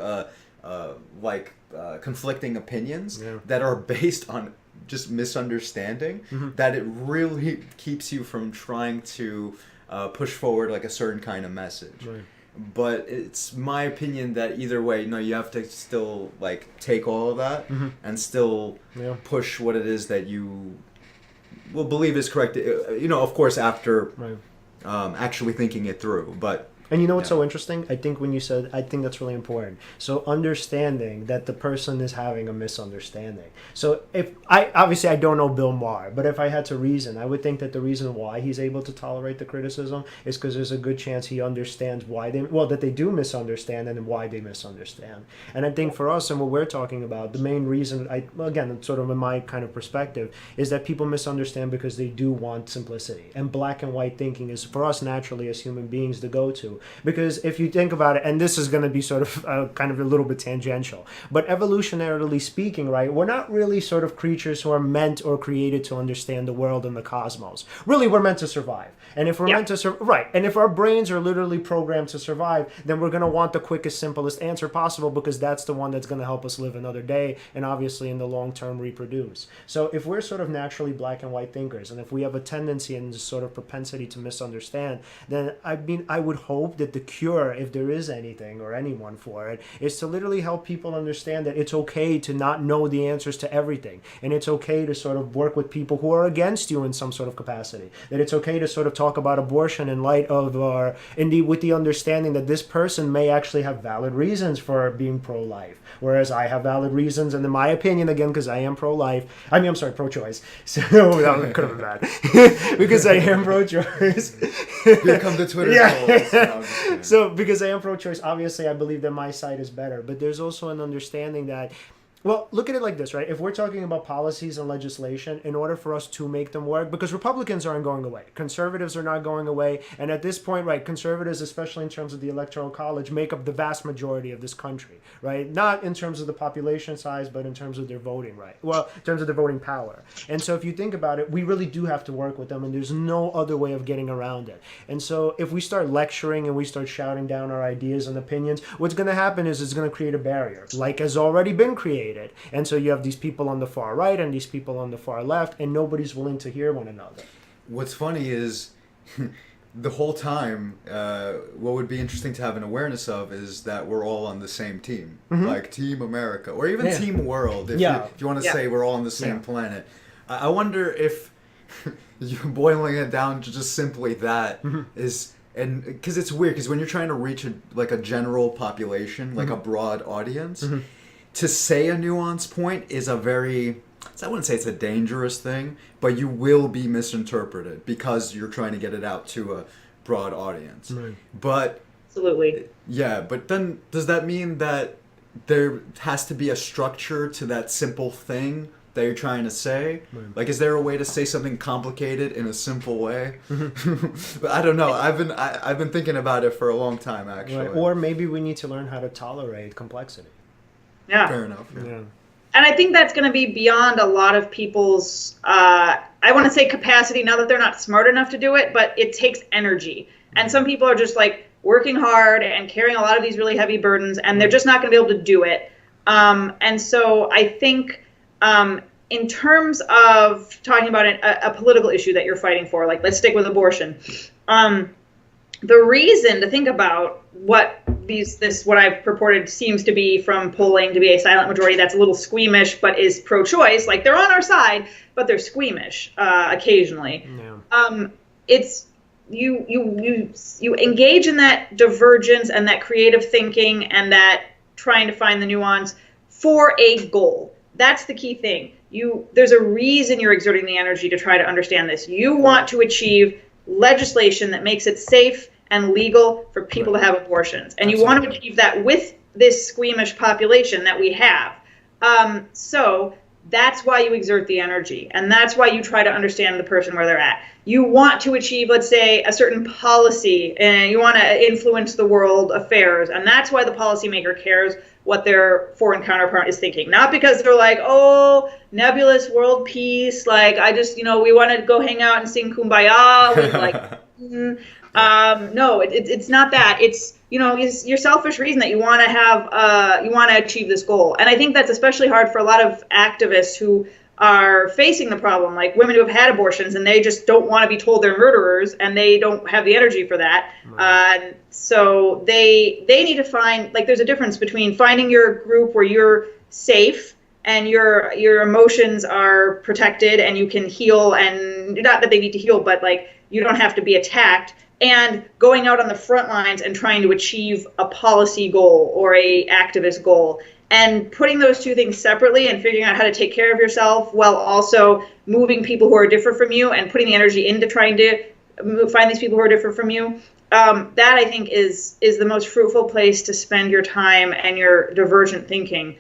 conflicting opinions that are based on just misunderstanding, that it really keeps you from trying to push forward like a certain kind of message. Right. But it's my opinion that either way, no, you have to still like take all of that and still push what it is that you will believe is correct. You know, of course, after actually thinking it through. But and you know what's so interesting? I think when you said, I think that's really important. So understanding that the person is having a misunderstanding. So if obviously I don't know Bill Maher, but if I had to reason, I would think that the reason why he's able to tolerate the criticism is because there's a good chance he understands why that they do misunderstand and why they misunderstand. And I think for us and what we're talking about, the main reason, again, sort of in my kind of perspective, is that people misunderstand because they do want simplicity. And black and white thinking is for us naturally as human beings the go-to. Because if you think about it, and this is going to be sort of kind of a little bit tangential, but evolutionarily speaking, right, we're not really sort of creatures who are meant or created to understand the world and the cosmos. Really, we're meant to survive. And if we're meant to survive, and if our brains are literally programmed to survive, then we're going to want the quickest, simplest answer possible because that's the one that's going to help us live another day and obviously in the long term reproduce. So if we're sort of naturally black and white thinkers, and if we have a tendency and this sort of propensity to misunderstand, then I would hope that the cure, if there is anything or anyone for it, is to literally help people understand that it's okay to not know the answers to everything, and it's okay to sort of work with people who are against you in some sort of capacity, that it's okay to sort of talk about abortion in light of with the understanding that this person may actually have valid reasons for being pro-life, whereas I have valid reasons, and in my opinion, again, because I am pro-life, pro-choice, so that could have been bad, because I am pro-choice. Here come the Twitter trolls. So because I am pro-choice, obviously I believe that my side is better. But there's also an understanding that Well, look at it like this, right? If we're talking about policies and legislation, in order for us to make them work, because Republicans aren't going away, conservatives are not going away, and at this point, right, conservatives, especially in terms of the Electoral College, make up the vast majority of this country, right? Not in terms of the population size, but in terms of their voting right. Well, in terms of their voting power. And so if you think about it, we really do have to work with them, and there's no other way of getting around it. And so if we start lecturing and we start shouting down our ideas and opinions, what's going to happen is it's going to create a barrier, like has already been created. And so you have these people on the far right and these people on the far left, and nobody's willing to hear one another. What's funny is the whole time, what would be interesting to have an awareness of is that we're all on the same team, like Team America, or even Team World, if you want to say we're all on the same planet. I wonder if you boiling it down to just simply that is... And because it's weird, because when you're trying to reach a general population, like a broad audience, to say a nuanced point is a very, I wouldn't say it's a dangerous thing, but you will be misinterpreted because you're trying to get it out to a broad audience. Right. But absolutely. Yeah, but then does that mean that there has to be a structure to that simple thing that you're trying to say? Right. Like, is there a way to say something complicated in a simple way? But I don't know. I've been thinking about it for a long time, actually. Right. Or maybe we need to learn how to tolerate complexity. Yeah. Fair enough. Yeah. And I think that's going to be beyond a lot of people's, I want to say capacity, now that they're not smart enough to do it, but it takes energy. And some people are just like working hard and carrying a lot of these really heavy burdens, and they're just not going to be able to do it. And so I think in terms of talking about a political issue that you're fighting for, like let's stick with abortion. The reason to think about what I've purported seems to be from polling to be a silent majority that's a little squeamish but is pro-choice, like they're on our side, but they're squeamish occasionally. Yeah. It's you engage in that divergence and that creative thinking and that trying to find the nuance for a goal. That's the key thing. There's a reason you're exerting the energy to try to understand this. You want to achieve legislation that makes it safe and legal for people to have abortions. And you want to achieve that with this squeamish population that we have. So that's why you exert the energy. And that's why you try to understand the person where they're at. You want to achieve, let's say, a certain policy, and you want to influence the world affairs. And that's why the policymaker cares what their foreign counterpart is thinking. Not because they're like, oh, nebulous world peace, like I just, we want to go hang out and sing Kumbaya with like... No, it's not that. It's, it's your selfish reason that you want to have, you want to achieve this goal. And I think that's especially hard for a lot of activists who are facing the problem, like women who have had abortions and they just don't want to be told they're murderers and they don't have the energy for that. Right. So they need to find, like, there's a difference between finding your group where you're safe and your emotions are protected and you can heal, and not that they need to heal, but like you don't have to be attacked, and going out on the front lines and trying to achieve a policy goal or a activist goal, and putting those two things separately and figuring out how to take care of yourself while also moving people who are different from you and putting the energy into trying to find these people who are different from you. That I think is the most fruitful place to spend your time and your divergent thinking.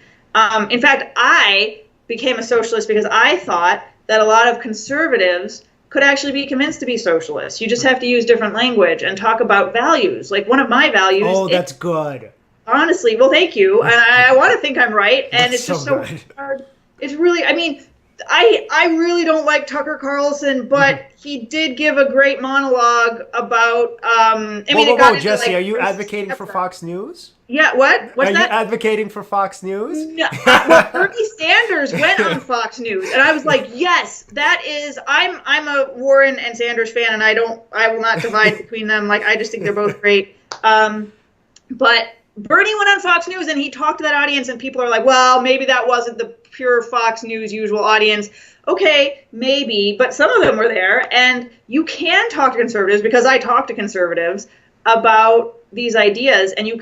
In fact, I became a socialist because I thought that a lot of conservatives could actually be convinced to be socialists. You just have to use different language and talk about values. Like one of my values. Oh, that's good. Honestly, well, thank you. And I want to think I'm right. And it's just so hard. It's really, I mean, I really don't like Tucker Carlson, but he did give a great monologue about, whoa, Jessie, are you advocating for Fox News? Yeah, what? What's that? Are you advocating for Fox News? No. Well, Bernie Sanders went on Fox News, and I was like, yes, that is. I'm a Warren and Sanders fan, and I will not divide between them. Like, I just think they're both great. But Bernie went on Fox News, and he talked to that audience, and people are like, well, maybe that wasn't the pure Fox News usual audience. Okay, maybe, but some of them were there, and you can talk to conservatives, because I talk to conservatives about these ideas, and you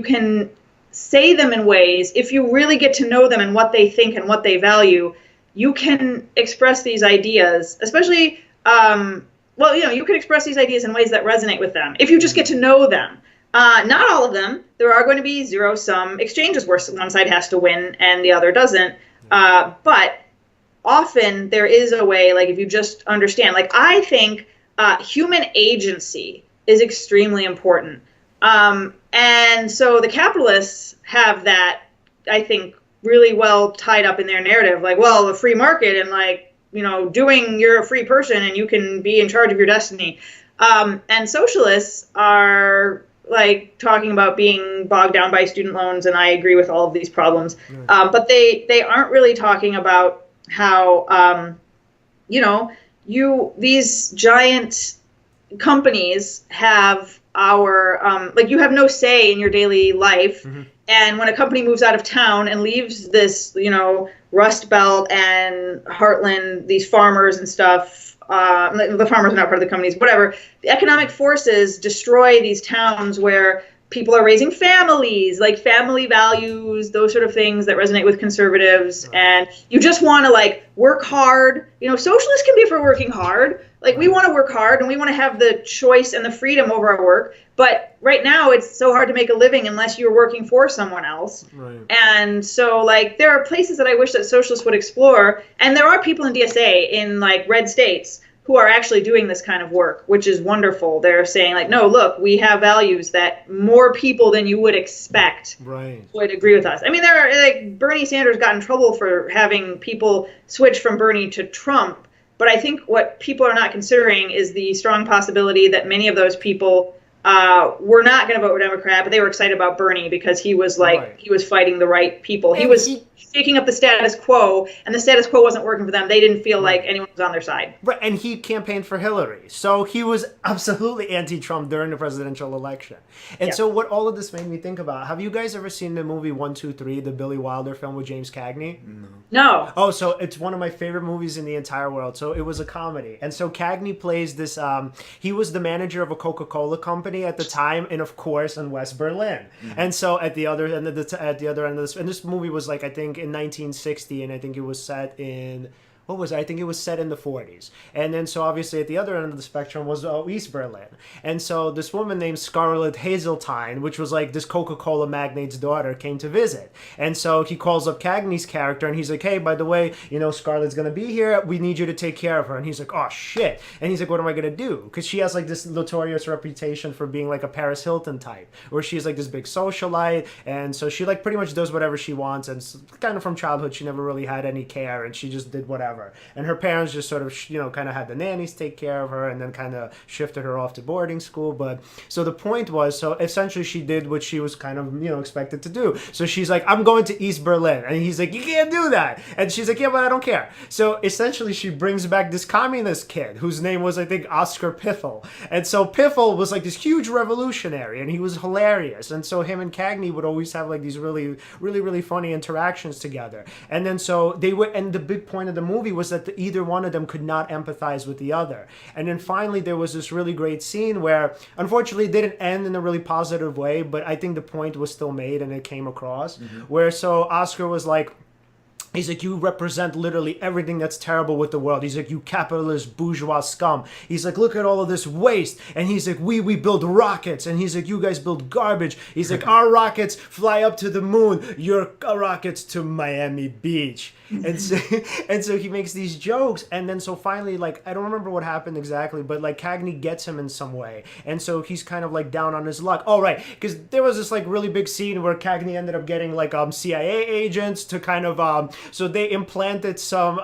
can say them in ways, if you really get to know them and what they think and what they value, you can express these ideas, especially, you can express these ideas in ways that resonate with them, if you just get to know them. Not all of them. There are going to be zero-sum exchanges where one side has to win and the other doesn't. But often there is a way, like if you just understand, like I think human agency is extremely important. And so the capitalists have that, I think, really well tied up in their narrative. Like, well, the free market and like, you're a free person and you can be in charge of your destiny. And socialists are like talking about being bogged down by student loans, and I agree with all of these problems. But they aren't really talking about how, these giant companies have you have no say in your daily life. Mm-hmm. And when a company moves out of town and leaves this, Rust Belt and Heartland, these farmers and stuff, the farmers are not part of the companies, whatever, the economic forces destroy these towns where people are raising families, like family values, those sort of things that resonate with conservatives. And you just want to like work hard. Socialists can be for working hard. Like we want to work hard and we want to have the choice and the freedom over our work. But right now it's so hard to make a living unless you're working for someone else. Right. And so like there are places that I wish that socialists would explore. And there are people in DSA in like red states who are actually doing this kind of work, which is wonderful. They're saying like, no, look, we have values that more people than you would expect would agree with us. I mean, there are like Bernie Sanders got in trouble for having people switch from Bernie to Trump. But I think what people are not considering is the strong possibility that many of those people were not going to vote Democrat, but they were excited about Bernie because he was like, he was fighting the right people. He was shaking up the status quo, and the status quo wasn't working for them. They didn't feel like anyone was on their side. Right, and he campaigned for Hillary. So he was absolutely anti-Trump during the presidential election. And so what all of this made me think about, have you guys ever seen the movie 1, 2, 3, the Billy Wilder film with James Cagney? No. Oh, so it's one of my favorite movies in the entire world. So it was a comedy. And so Cagney plays this, he was the manager of a Coca-Cola company at the time, and of course in West Berlin. And so at the other end of this, and this movie was like, I think in 1960, and I think it was set in, I think it was set in the 40s. And then so obviously at the other end of the spectrum was East Berlin. And so this woman named Scarlett Hazeltine, which was like this Coca-Cola magnate's daughter, came to visit. And so he calls up Cagney's character and he's like, hey, by the way, Scarlett's going to be here. We need you to take care of her. And he's like, oh, shit. And he's like, what am I going to do? Because she has like this notorious reputation for being like a Paris Hilton type, where she's like this big socialite. And so she like pretty much does whatever she wants. And kind of from childhood, she never really had any care and she just did whatever. And her parents just sort of, kind of had the nannies take care of her and then kind of shifted her off to boarding school. But so the point was, so essentially she did what she was kind of, expected to do. So she's like, I'm going to East Berlin. And he's like, you can't do that. And she's like, yeah, but I don't care. So essentially she brings back this communist kid whose name was, I think, Oscar Piffle. And so Piffle was like this huge revolutionary and he was hilarious. And so him and Cagney would always have like these really, really, really funny interactions together. And then so they were, and the big point of the movie was that either one of them could not empathize with the other. And then finally there was this really great scene where unfortunately it didn't end in a really positive way, but I think the point was still made and it came across, where so Oscar was like, he's like, you represent literally everything that's terrible with the world. He's like, you capitalist bourgeois scum. He's like, look at all of this waste. And he's like, we build rockets. And he's like, you guys build garbage. He's like, our rockets fly up to the moon. Your rockets to Miami Beach. And so he makes these jokes. And then so finally, like, I don't remember what happened exactly, but like Cagney gets him in some way. And so he's kind of like down on his luck. Oh, right. Because there was this like really big scene where Cagney ended up getting like CIA agents to kind of, so they implanted some,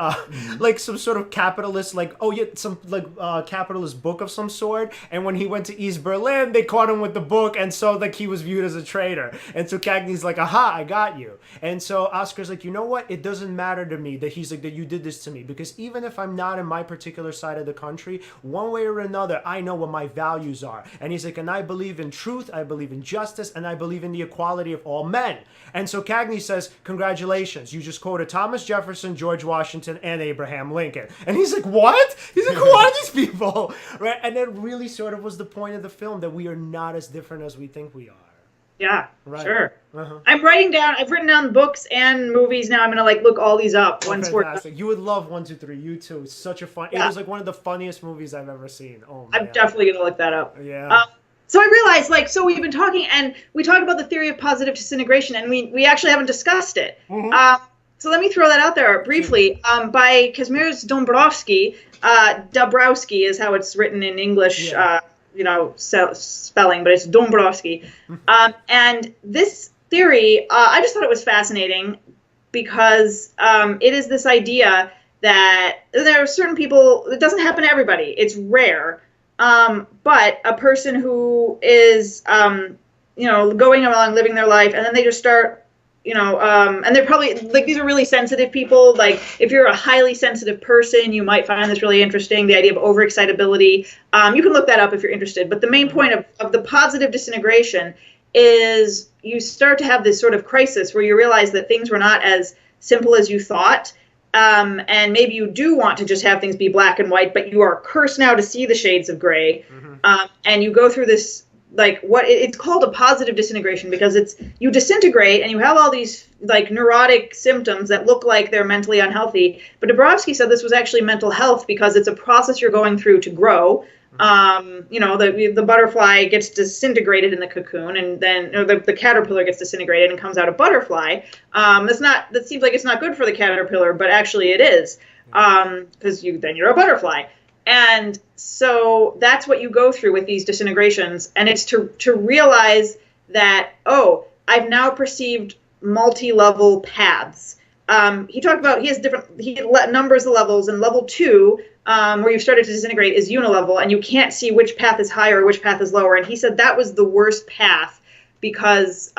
like some sort of capitalist, like, some like capitalist book of some sort. And when he went to East Berlin, they caught him with the book. And so like he was viewed as a traitor. And so Cagney's like, aha, I got you. And so Oscar's like, you know what? It doesn't matter to me that he's like, that you did this to me, because even if I'm not in my particular side of the country, one way or another, I know what my values are. And he's like, and I believe in truth, I believe in justice, and I believe in the equality of all men. And so Cagney says, congratulations, you just quoted Thomas Jefferson, George Washington, and Abraham Lincoln. And he's like, what? He's like, who are these people? Right? And that really sort of was the point of the film, that we are not as different as we think we are. Yeah, sure. I've written down books and movies now. I'm going to like look all these up once we're done. You would love 1, 2, 3. You too. It's such a fun, it was like one of the funniest movies I've ever seen. Oh, man. I'm definitely going to look that up. Yeah. So I realized, like, so we've been talking, and we talk about the theory of positive disintegration, and we actually haven't discussed it. So let me throw that out there briefly. By Kazimierz Dabrowski is how it's written in English, spelling, but it's Dombrowski. And this theory, I just thought it was fascinating because it is this idea that there are certain people, it doesn't happen to everybody, it's rare, but a person who is, going along, living their life, and then they just start, and they're probably, like, these are really sensitive people. Like, if you're a highly sensitive person, you might find this really interesting, the idea of overexcitability. You can look that up if you're interested. But the main point of the positive disintegration is you start to have this sort of crisis where you realize that things were not as simple as you thought. And maybe you do want to just have things be black and white, but you are cursed now to see the shades of gray. And you go through this, like, what it's called a positive disintegration, because it's, you disintegrate and you have all these, like, neurotic symptoms that look like they're mentally unhealthy. But Dabrowski said this was actually mental health because it's a process you're going through to grow. The butterfly gets disintegrated in the cocoon, and then the caterpillar gets disintegrated and comes out a butterfly. That seems like it's not good for the caterpillar, but actually it is, because then you're a butterfly. And so that's what you go through with these disintegrations. And it's to realize that, I've now perceived multi-level paths. He numbers the levels, and level 2, where you've started to disintegrate, is unilevel, and you can't see which path is higher or which path is lower. And he said that was the worst path because,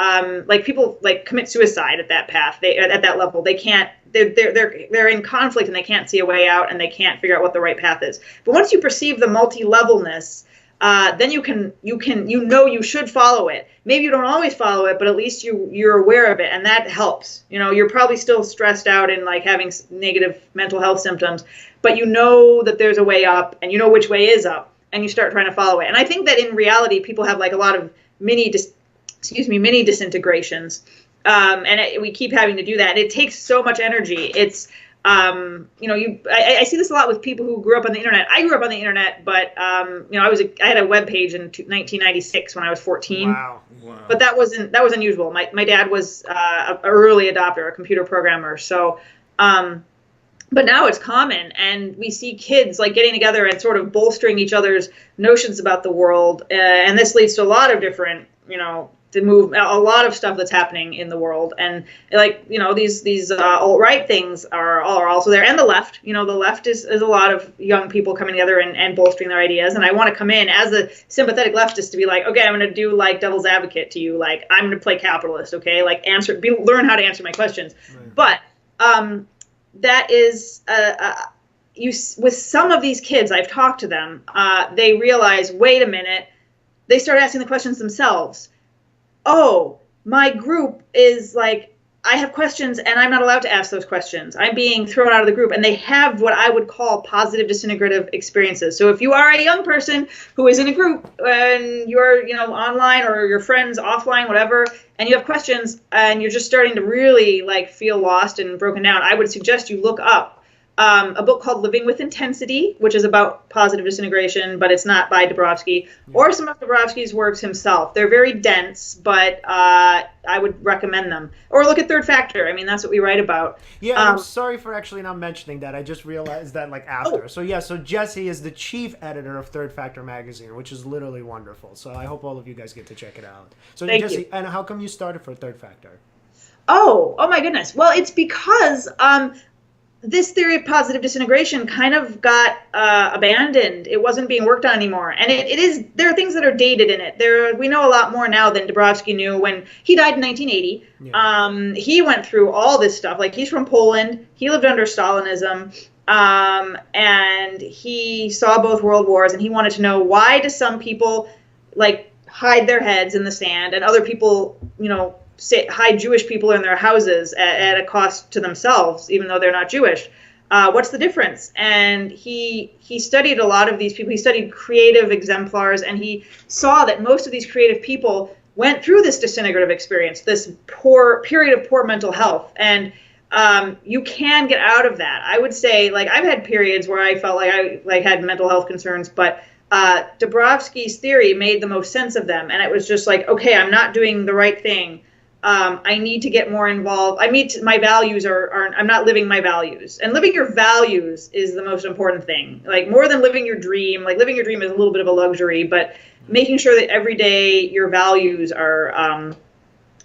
people, like, commit suicide at that path. At that level, they can't. They're in conflict and they can't see a way out, and they can't figure out what the right path is. But once you perceive the multi-levelness, then you should follow it. Maybe you don't always follow it, but at least you're aware of it, and that helps. You're probably still stressed out and, like, having negative mental health symptoms, but you know that there's a way up, and you know which way is up, and you start trying to follow it. And I think that in reality, people have, like, a lot of mini disintegrations. We keep having to do that. It takes so much energy. It's, I see this a lot with people who grew up on the internet. I grew up on the internet, but, I had a web page in 1996 when I was 14. Wow. But that was unusual. My dad was an early adopter, a computer programmer. So, but now it's common, and we see kids, like, getting together and sort of bolstering each other's notions about the world. And this leads to a lot of different, to move a lot of stuff that's happening in the world, and, like, these alt-right things are also there, and the left. The left is a lot of young people coming together and bolstering their ideas. And I want to come in as a sympathetic leftist to be like, okay, I'm going to do, like, devil's advocate to you, like, I'm going to play capitalist, okay, like, learn how to answer my questions. Right. But that is with some of these kids, I've talked to them, they realize, wait a minute, they start asking the questions themselves. My group is, like, I have questions and I'm not allowed to ask those questions. I'm being thrown out of the group, and they have what I would call positive disintegrative experiences. So if you are a young person who is in a group and you're, online, or your friends offline, whatever, and you have questions and you're just starting to really, like, feel lost and broken down, I would suggest you look up a book called Living with Intensity, which is about positive disintegration, but it's not by Dabrowski, or some of Dabrowski's works himself. They're very dense, but I would recommend them. Or look at Third Factor. I mean, that's what we write about. Yeah, I'm sorry for actually not mentioning that. I just realized that, like, after. So Jessie is the chief editor of Third Factor magazine, which is literally wonderful. So I hope all of you guys get to check it out. So Thank Jessie, you. and how come you started for Third Factor? Oh my goodness. Well, it's because this theory of positive disintegration kind of got abandoned. It wasn't being worked on anymore. And there are things that are dated in it. We know a lot more now than Dabrowski knew when he died in 1980. Yeah. He went through all this stuff. Like, he's from Poland. He lived under Stalinism. And he saw both world wars, and he wanted to know, why do some people, like, hide their heads in the sand, and other people, hide Jewish people in their houses at a cost to themselves, even though they're not Jewish. What's the difference? And he studied a lot of these people. He studied creative exemplars, and he saw that most of these creative people went through this disintegrative experience, this period of poor mental health. And you can get out of that. I would say, like, I've had periods where I felt like I had mental health concerns, but Dabrowski's theory made the most sense of them. And it was just like, okay, I'm not doing the right thing. I need to get more involved. My values I'm not living my values. And living your values is the most important thing. Like, more than living your dream. Like, living your dream is a little bit of a luxury, but making sure that every day your values are,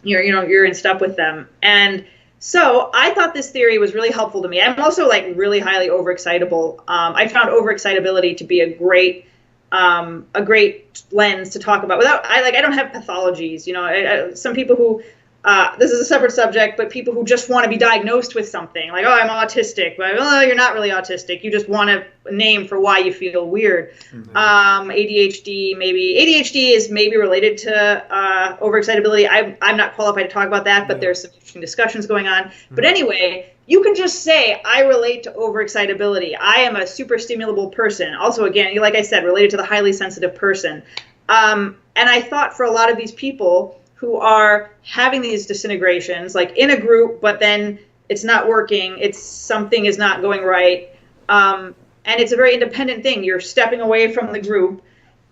you're in step with them. And so I thought this theory was really helpful to me. I'm also like really highly overexcitable. I found overexcitability to be a great lens to talk about. I don't have pathologies. Some people who this is a separate subject, but people who just want to be diagnosed with something, like, oh, I'm autistic, but you're not really autistic. You just want a name for why you feel weird. Mm-hmm. ADHD is maybe related to overexcitability. I'm not qualified to talk about that, but there's some interesting discussions going on. Mm-hmm. But anyway, you can just say, I relate to overexcitability. I am a super stimulable person. Also, again, like I said, related to the highly sensitive person. And I thought for a lot of these people who are having these disintegrations, like in a group, but then it's not working, something is not going right, and it's a very independent thing. You're stepping away from the group,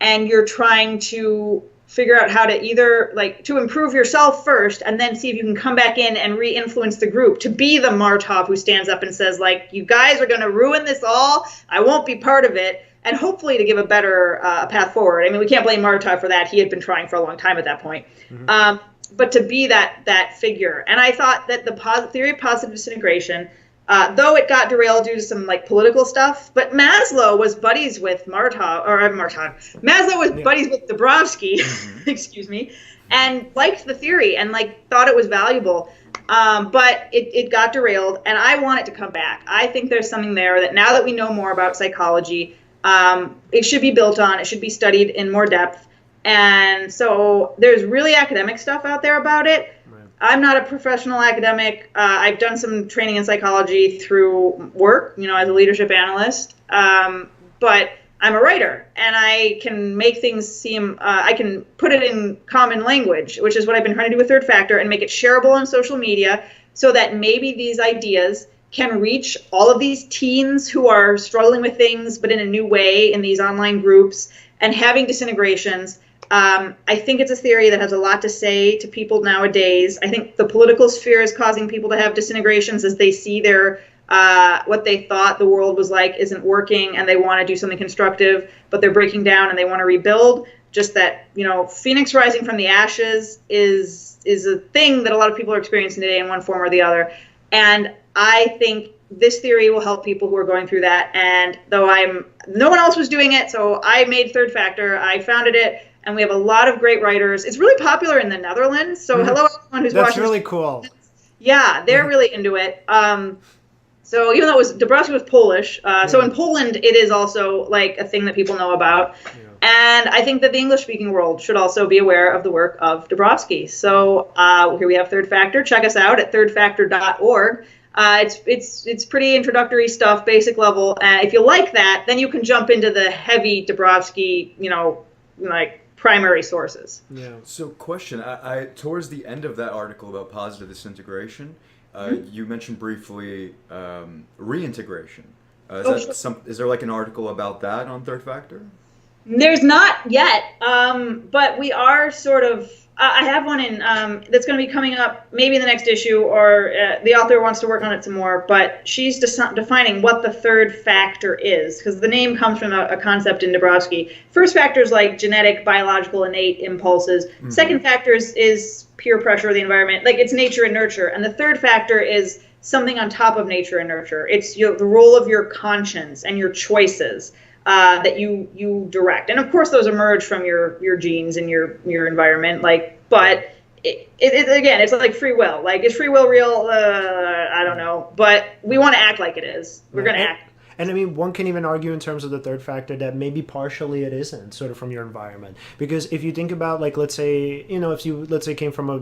and you're trying to figure out how to either, like, to improve yourself first, and then see if you can come back in and re-influence the group, to be the Martov who stands up and says, like, you guys are going to ruin this all, I won't be part of it, and hopefully to give a better path forward. I mean, we can't blame Martov for that. He had been trying for a long time at that point. Mm-hmm. But to be that figure. And I thought that the theory of positive disintegration, though it got derailed due to some like political stuff, but Maslow was buddies with Maslow was buddies with Dabrowski, mm-hmm. excuse me, and liked the theory and like thought it was valuable. But it got derailed, and I want it to come back. I think there's something there that now that we know more about psychology, it should be built on. It should be studied in more depth. And so there's really academic stuff out there about it. Right. I'm not a professional academic. I've done some training in psychology through work, as a leadership analyst. But I'm a writer, and I can make things seem, I can put it in common language, which is what I've been trying to do with Third Factor, and make it shareable on social media so that maybe these ideas can reach all of these teens who are struggling with things, but in a new way in these online groups and having disintegrations. I think it's a theory that has a lot to say to people nowadays. I think the political sphere is causing people to have disintegrations as they see their what they thought the world was like isn't working, and they want to do something constructive, but they're breaking down and they want to rebuild. Just that, Phoenix rising from the ashes is a thing that a lot of people are experiencing today in one form or the other. And I think this theory will help people who are going through that. And though no one else was doing it, so I made Third Factor. I founded it. And we have a lot of great writers. It's really popular in the Netherlands. So hello, everyone who's watching. That's really cool. Yeah, they're really into it. So even though Dabrowski was Polish, so in Poland it is also like a thing that people know about. Yeah. And I think that the English-speaking world should also be aware of the work of Dabrowski. So here we have Third Factor. Check us out at thirdfactor.org. It's pretty introductory stuff, basic level. If you like that, then you can jump into the heavy Dabrowski, like primary sources. Yeah. So question, I towards the end of that article about positive disintegration, you mentioned briefly reintegration. Is there like an article about that on Third Factor? There's not yet, but we are sort of, I have one in that's going to be coming up maybe in the next issue, or the author wants to work on it some more, but she's defining what the third factor is, because the name comes from a concept in Dabrowski. First factor is like genetic, biological, innate impulses. Mm-hmm. Second factor is peer pressure of the environment, like it's nature and nurture. And the third factor is something on top of nature and nurture. It's the role of your conscience and your choices. That you direct, and of course those emerge from your genes and your environment. But it again, it's like free will. Like, is free will real? I don't know, but we want to act like it is. We're going to act. And I mean, one can even argue in terms of the third factor that maybe partially it isn't, sort of from your environment. Because if you think about, like, let's say, if you, let's say, came from a,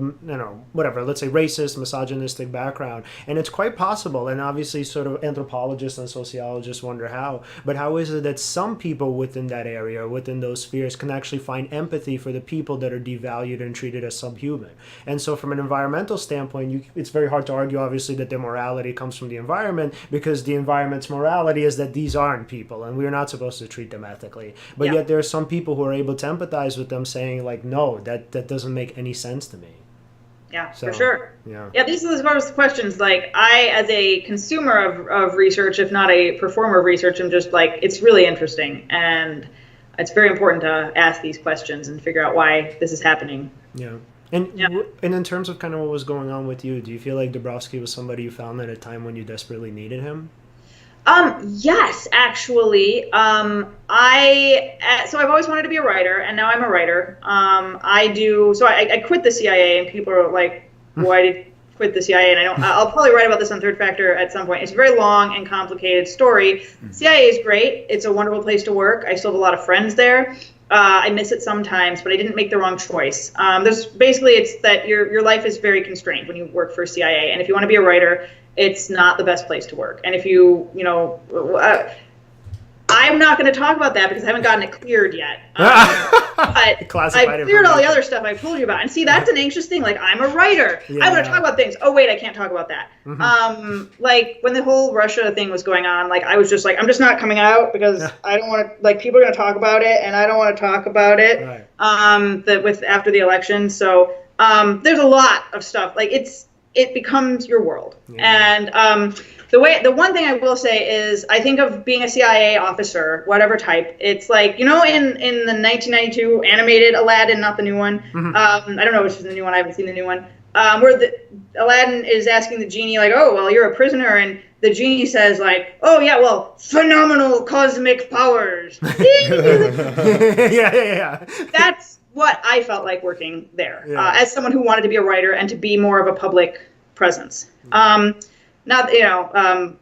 let's say racist, misogynistic background, and it's quite possible, and obviously sort of anthropologists and sociologists wonder how, but how is it that some people within that area, within those spheres, can actually find empathy for the people that are devalued and treated as subhuman? And so from an environmental standpoint, it's very hard to argue, obviously, that their morality comes from the environment, because the environment's morality is that these aren't people and we're not supposed to treat them ethically. But Yeah. yet there are some people who are able to empathize with them, saying like, no, that doesn't make any sense to me. Yeah, So, for sure. yeah. Yeah, these are the first questions. Like, I, as a consumer of research, if not a performer of research, am just like, it's really interesting. And it's very important to ask these questions and figure out why this is happening. Yeah. And Yeah. and in terms of kind of what was going on with you, do you feel like Dabrowski was somebody you found at a time when you desperately needed him? Yes, actually. So I've always wanted to be a writer, and now I'm a writer. I quit the CIA, and people are like, why did you quit the CIA? And I'll probably write about this on Third Factor at some point. It's a very long and complicated story. CIA is great. It's a wonderful place to work. I still have a lot of friends there. I miss it sometimes, but I didn't make the wrong choice. It's that your life is very constrained when you work for CIA, and if you want to be a writer, it's not the best place to work. And if I'm not going to talk about that because I haven't gotten it cleared yet. But I've cleared all the other stuff I've told you about. And see, that's an anxious thing. Like, I'm a writer. Yeah. I want to talk about things. Oh, wait, I can't talk about that. Like, when the whole Russia thing was going on, like, I was just like, I'm just not coming out because I don't want to, like, people are going to talk about it, and I don't want to talk about it after the election. So there's a lot of stuff. Like, it becomes your world. Yeah. And the one thing I will say is I think of being a CIA officer, whatever type, it's like, in the 1992 animated Aladdin, not the new one. I don't know which is the new one. I haven't seen the new one. Where Aladdin is asking the genie, like, oh, well, you're a prisoner. And the genie says, like, oh, yeah, well, phenomenal cosmic powers. Yeah. That's what I felt like working there, as someone who wanted to be a writer and to be more of a public presence.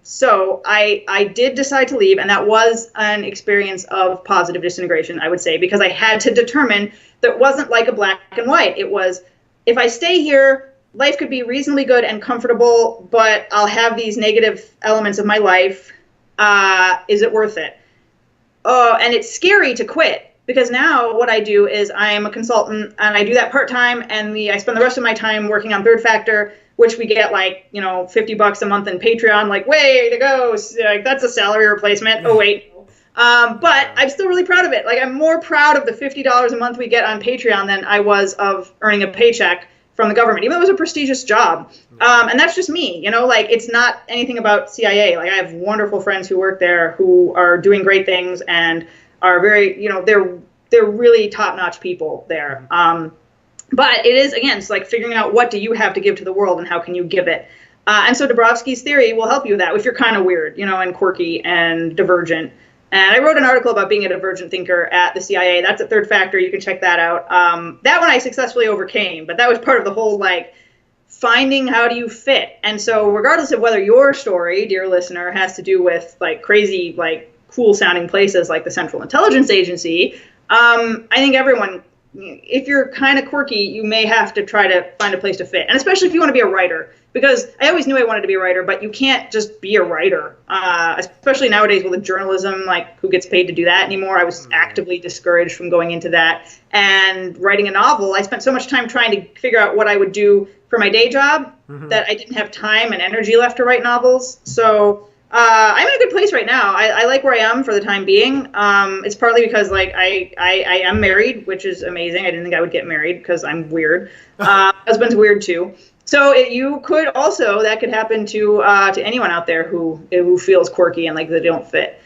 So I did decide to leave, and that was an experience of positive disintegration, I would say, because I had to determine that it wasn't like a black and white. It was, if I stay here, life could be reasonably good and comfortable, but I'll have these negative elements of my life. Is it worth it? And it's scary to quit. Because now what I do is I'm a consultant, and I do that part-time, and I spend the rest of my time working on Third Factor, which we get like, $50 a month in Patreon, like, way to go. Like, that's a salary replacement. Oh, wait. But I'm still really proud of it. Like, I'm more proud of the $50 a month we get on Patreon than I was of earning a paycheck from the government, even though it was a prestigious job. And that's just me, like, it's not anything about CIA. Like, I have wonderful friends who work there who are doing great things and are very, they're really top-notch people there. But it is, again, it's like figuring out what do you have to give to the world and how can you give it. And so Dabrowski's theory will help you with that if you're kind of weird, and quirky and divergent. And I wrote an article about being a divergent thinker at the CIA. That's at Third Factor. You can check that out. That one I successfully overcame, but that was part of the whole, like, finding how do you fit. And so regardless of whether your story, dear listener, has to do with, like, crazy, like, cool-sounding places like the Central Intelligence Agency, I think everyone, if you're kind of quirky, you may have to try to find a place to fit. And especially if you want to be a writer, because I always knew I wanted to be a writer, but you can't just be a writer, especially nowadays with the journalism, like, who gets paid to do that anymore. I was actively discouraged from going into that. And writing a novel, I spent so much time trying to figure out what I would do for my day job that I didn't have time and energy left to write novels. So I'm in a good place right now. I like where I am for the time being. It's partly because, like, I am married, which is amazing. I didn't think I would get married because I'm weird. Husband's weird too. So that could happen to anyone out there who feels quirky and like they don't fit.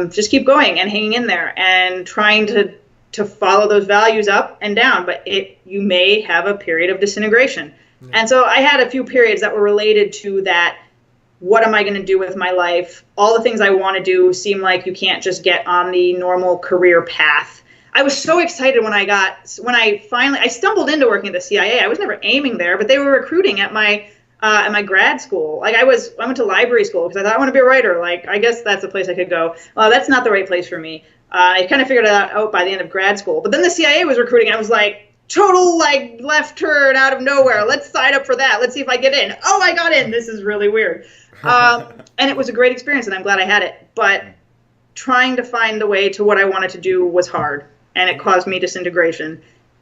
Just keep going and hanging in there and trying to follow those values up and down. But you may have a period of disintegration. Yeah. And so I had a few periods that were related to that. What am I going to do with my life? All the things I want to do seem like you can't just get on the normal career path. I was so excited when I stumbled into working at the CIA. I was never aiming there, but they were recruiting at my grad school. Like, I went to library school because I thought I want to be a writer. Like, I guess that's a place I could go. Well, that's not the right place for me. I kind of figured that out by the end of grad school. But then the CIA was recruiting, and I was like, total, like, left turn out of nowhere. Let's sign up for that. Let's see if I get in. Oh, I got in. This is really weird. And it was a great experience, and I'm glad I had it. But trying to find the way to what I wanted to do was hard, and it caused me disintegration.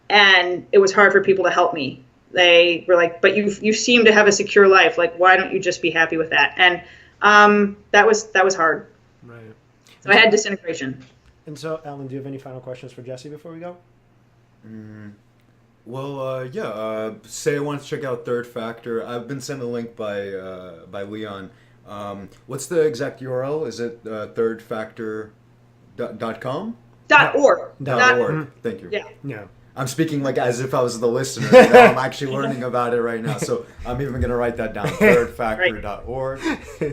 And it was hard for people to help me. They were like, but you seem to have a secure life. Like, why don't you just be happy with that? And that was hard. So I had Disintegration. And so, Alen, do you have any final questions for Jessie before we go? Well, yeah. Say I want to check out Third Factor. I've been sent a link by Leon. What's the exact URL? Is it thirdfactor.com? .org. .org. Thank you. Yeah. Yeah. I'm speaking like as if I was the listener. You know, I'm actually learning about it right now. So I'm even going to write that down. Thirdfactor.org.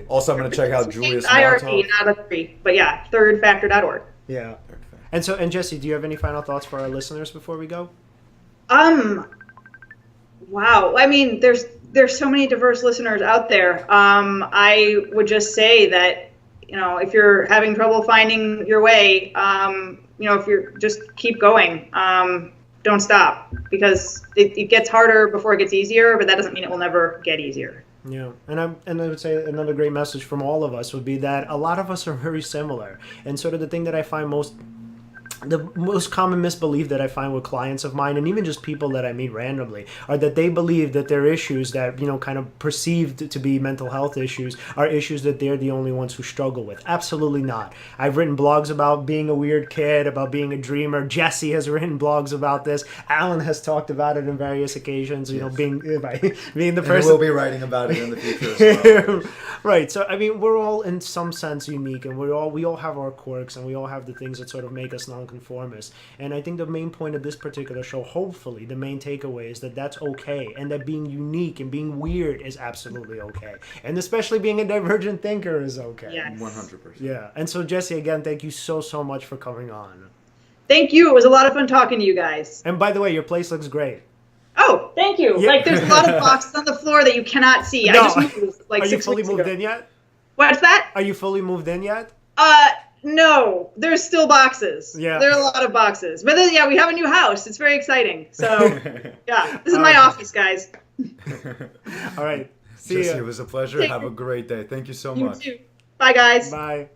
Also, I'm going to check out Julius IRT, Martov. not a 3. But yeah, thirdfactor.org. Yeah. And so, and Jessie, do you have any final thoughts for our listeners before we go? Wow. I mean, there's so many diverse listeners out there. I would just say that, you know, if you're having trouble finding your way, you know, if you're just keep going, don't stop, because it gets harder before it gets easier, but that doesn't mean it will never get easier. Yeah, and I would say another great message from all of us would be that a lot of us are very similar, and sort of the thing that I find the most common misbelief that I find with clients of mine, and even just people that I meet randomly, are that they believe that their issues that, you know, kind of perceived to be mental health issues are issues that they're the only ones who struggle with. Absolutely not. I've written blogs about being a weird kid, about being a dreamer. Jessie has written blogs about this. Alen has talked about it on various occasions, you know, being the person. And we'll be writing about it in the future as well. Right. So, I mean, we're all in some sense unique, and we all have our quirks, and we all have the things that sort of make us non-conformist. And I think the main point of this particular show, hopefully, the main takeaway is that that's okay, and that being unique and being weird is absolutely okay. And especially being a divergent thinker is okay. Yes. 100%. Yeah. And so, Jessie, again, thank you so much for coming on. Thank you. It was a lot of fun talking to you guys. And by the way, your place looks great. Oh, thank you. Yeah. Like, there's a lot of boxes on the floor that you cannot see. No. I just moved like Are you 6 fully weeks moved ago. in yet? What's that? Are you fully moved in yet? No. There's still boxes. Yeah. There are a lot of boxes. But then, yeah, we have a new house. It's very exciting. So, yeah, this is my office, guys. All right. See Jessie, ya. it was a pleasure. Take Have care. a great day. Thank you so You much. too. Bye, guys. Bye.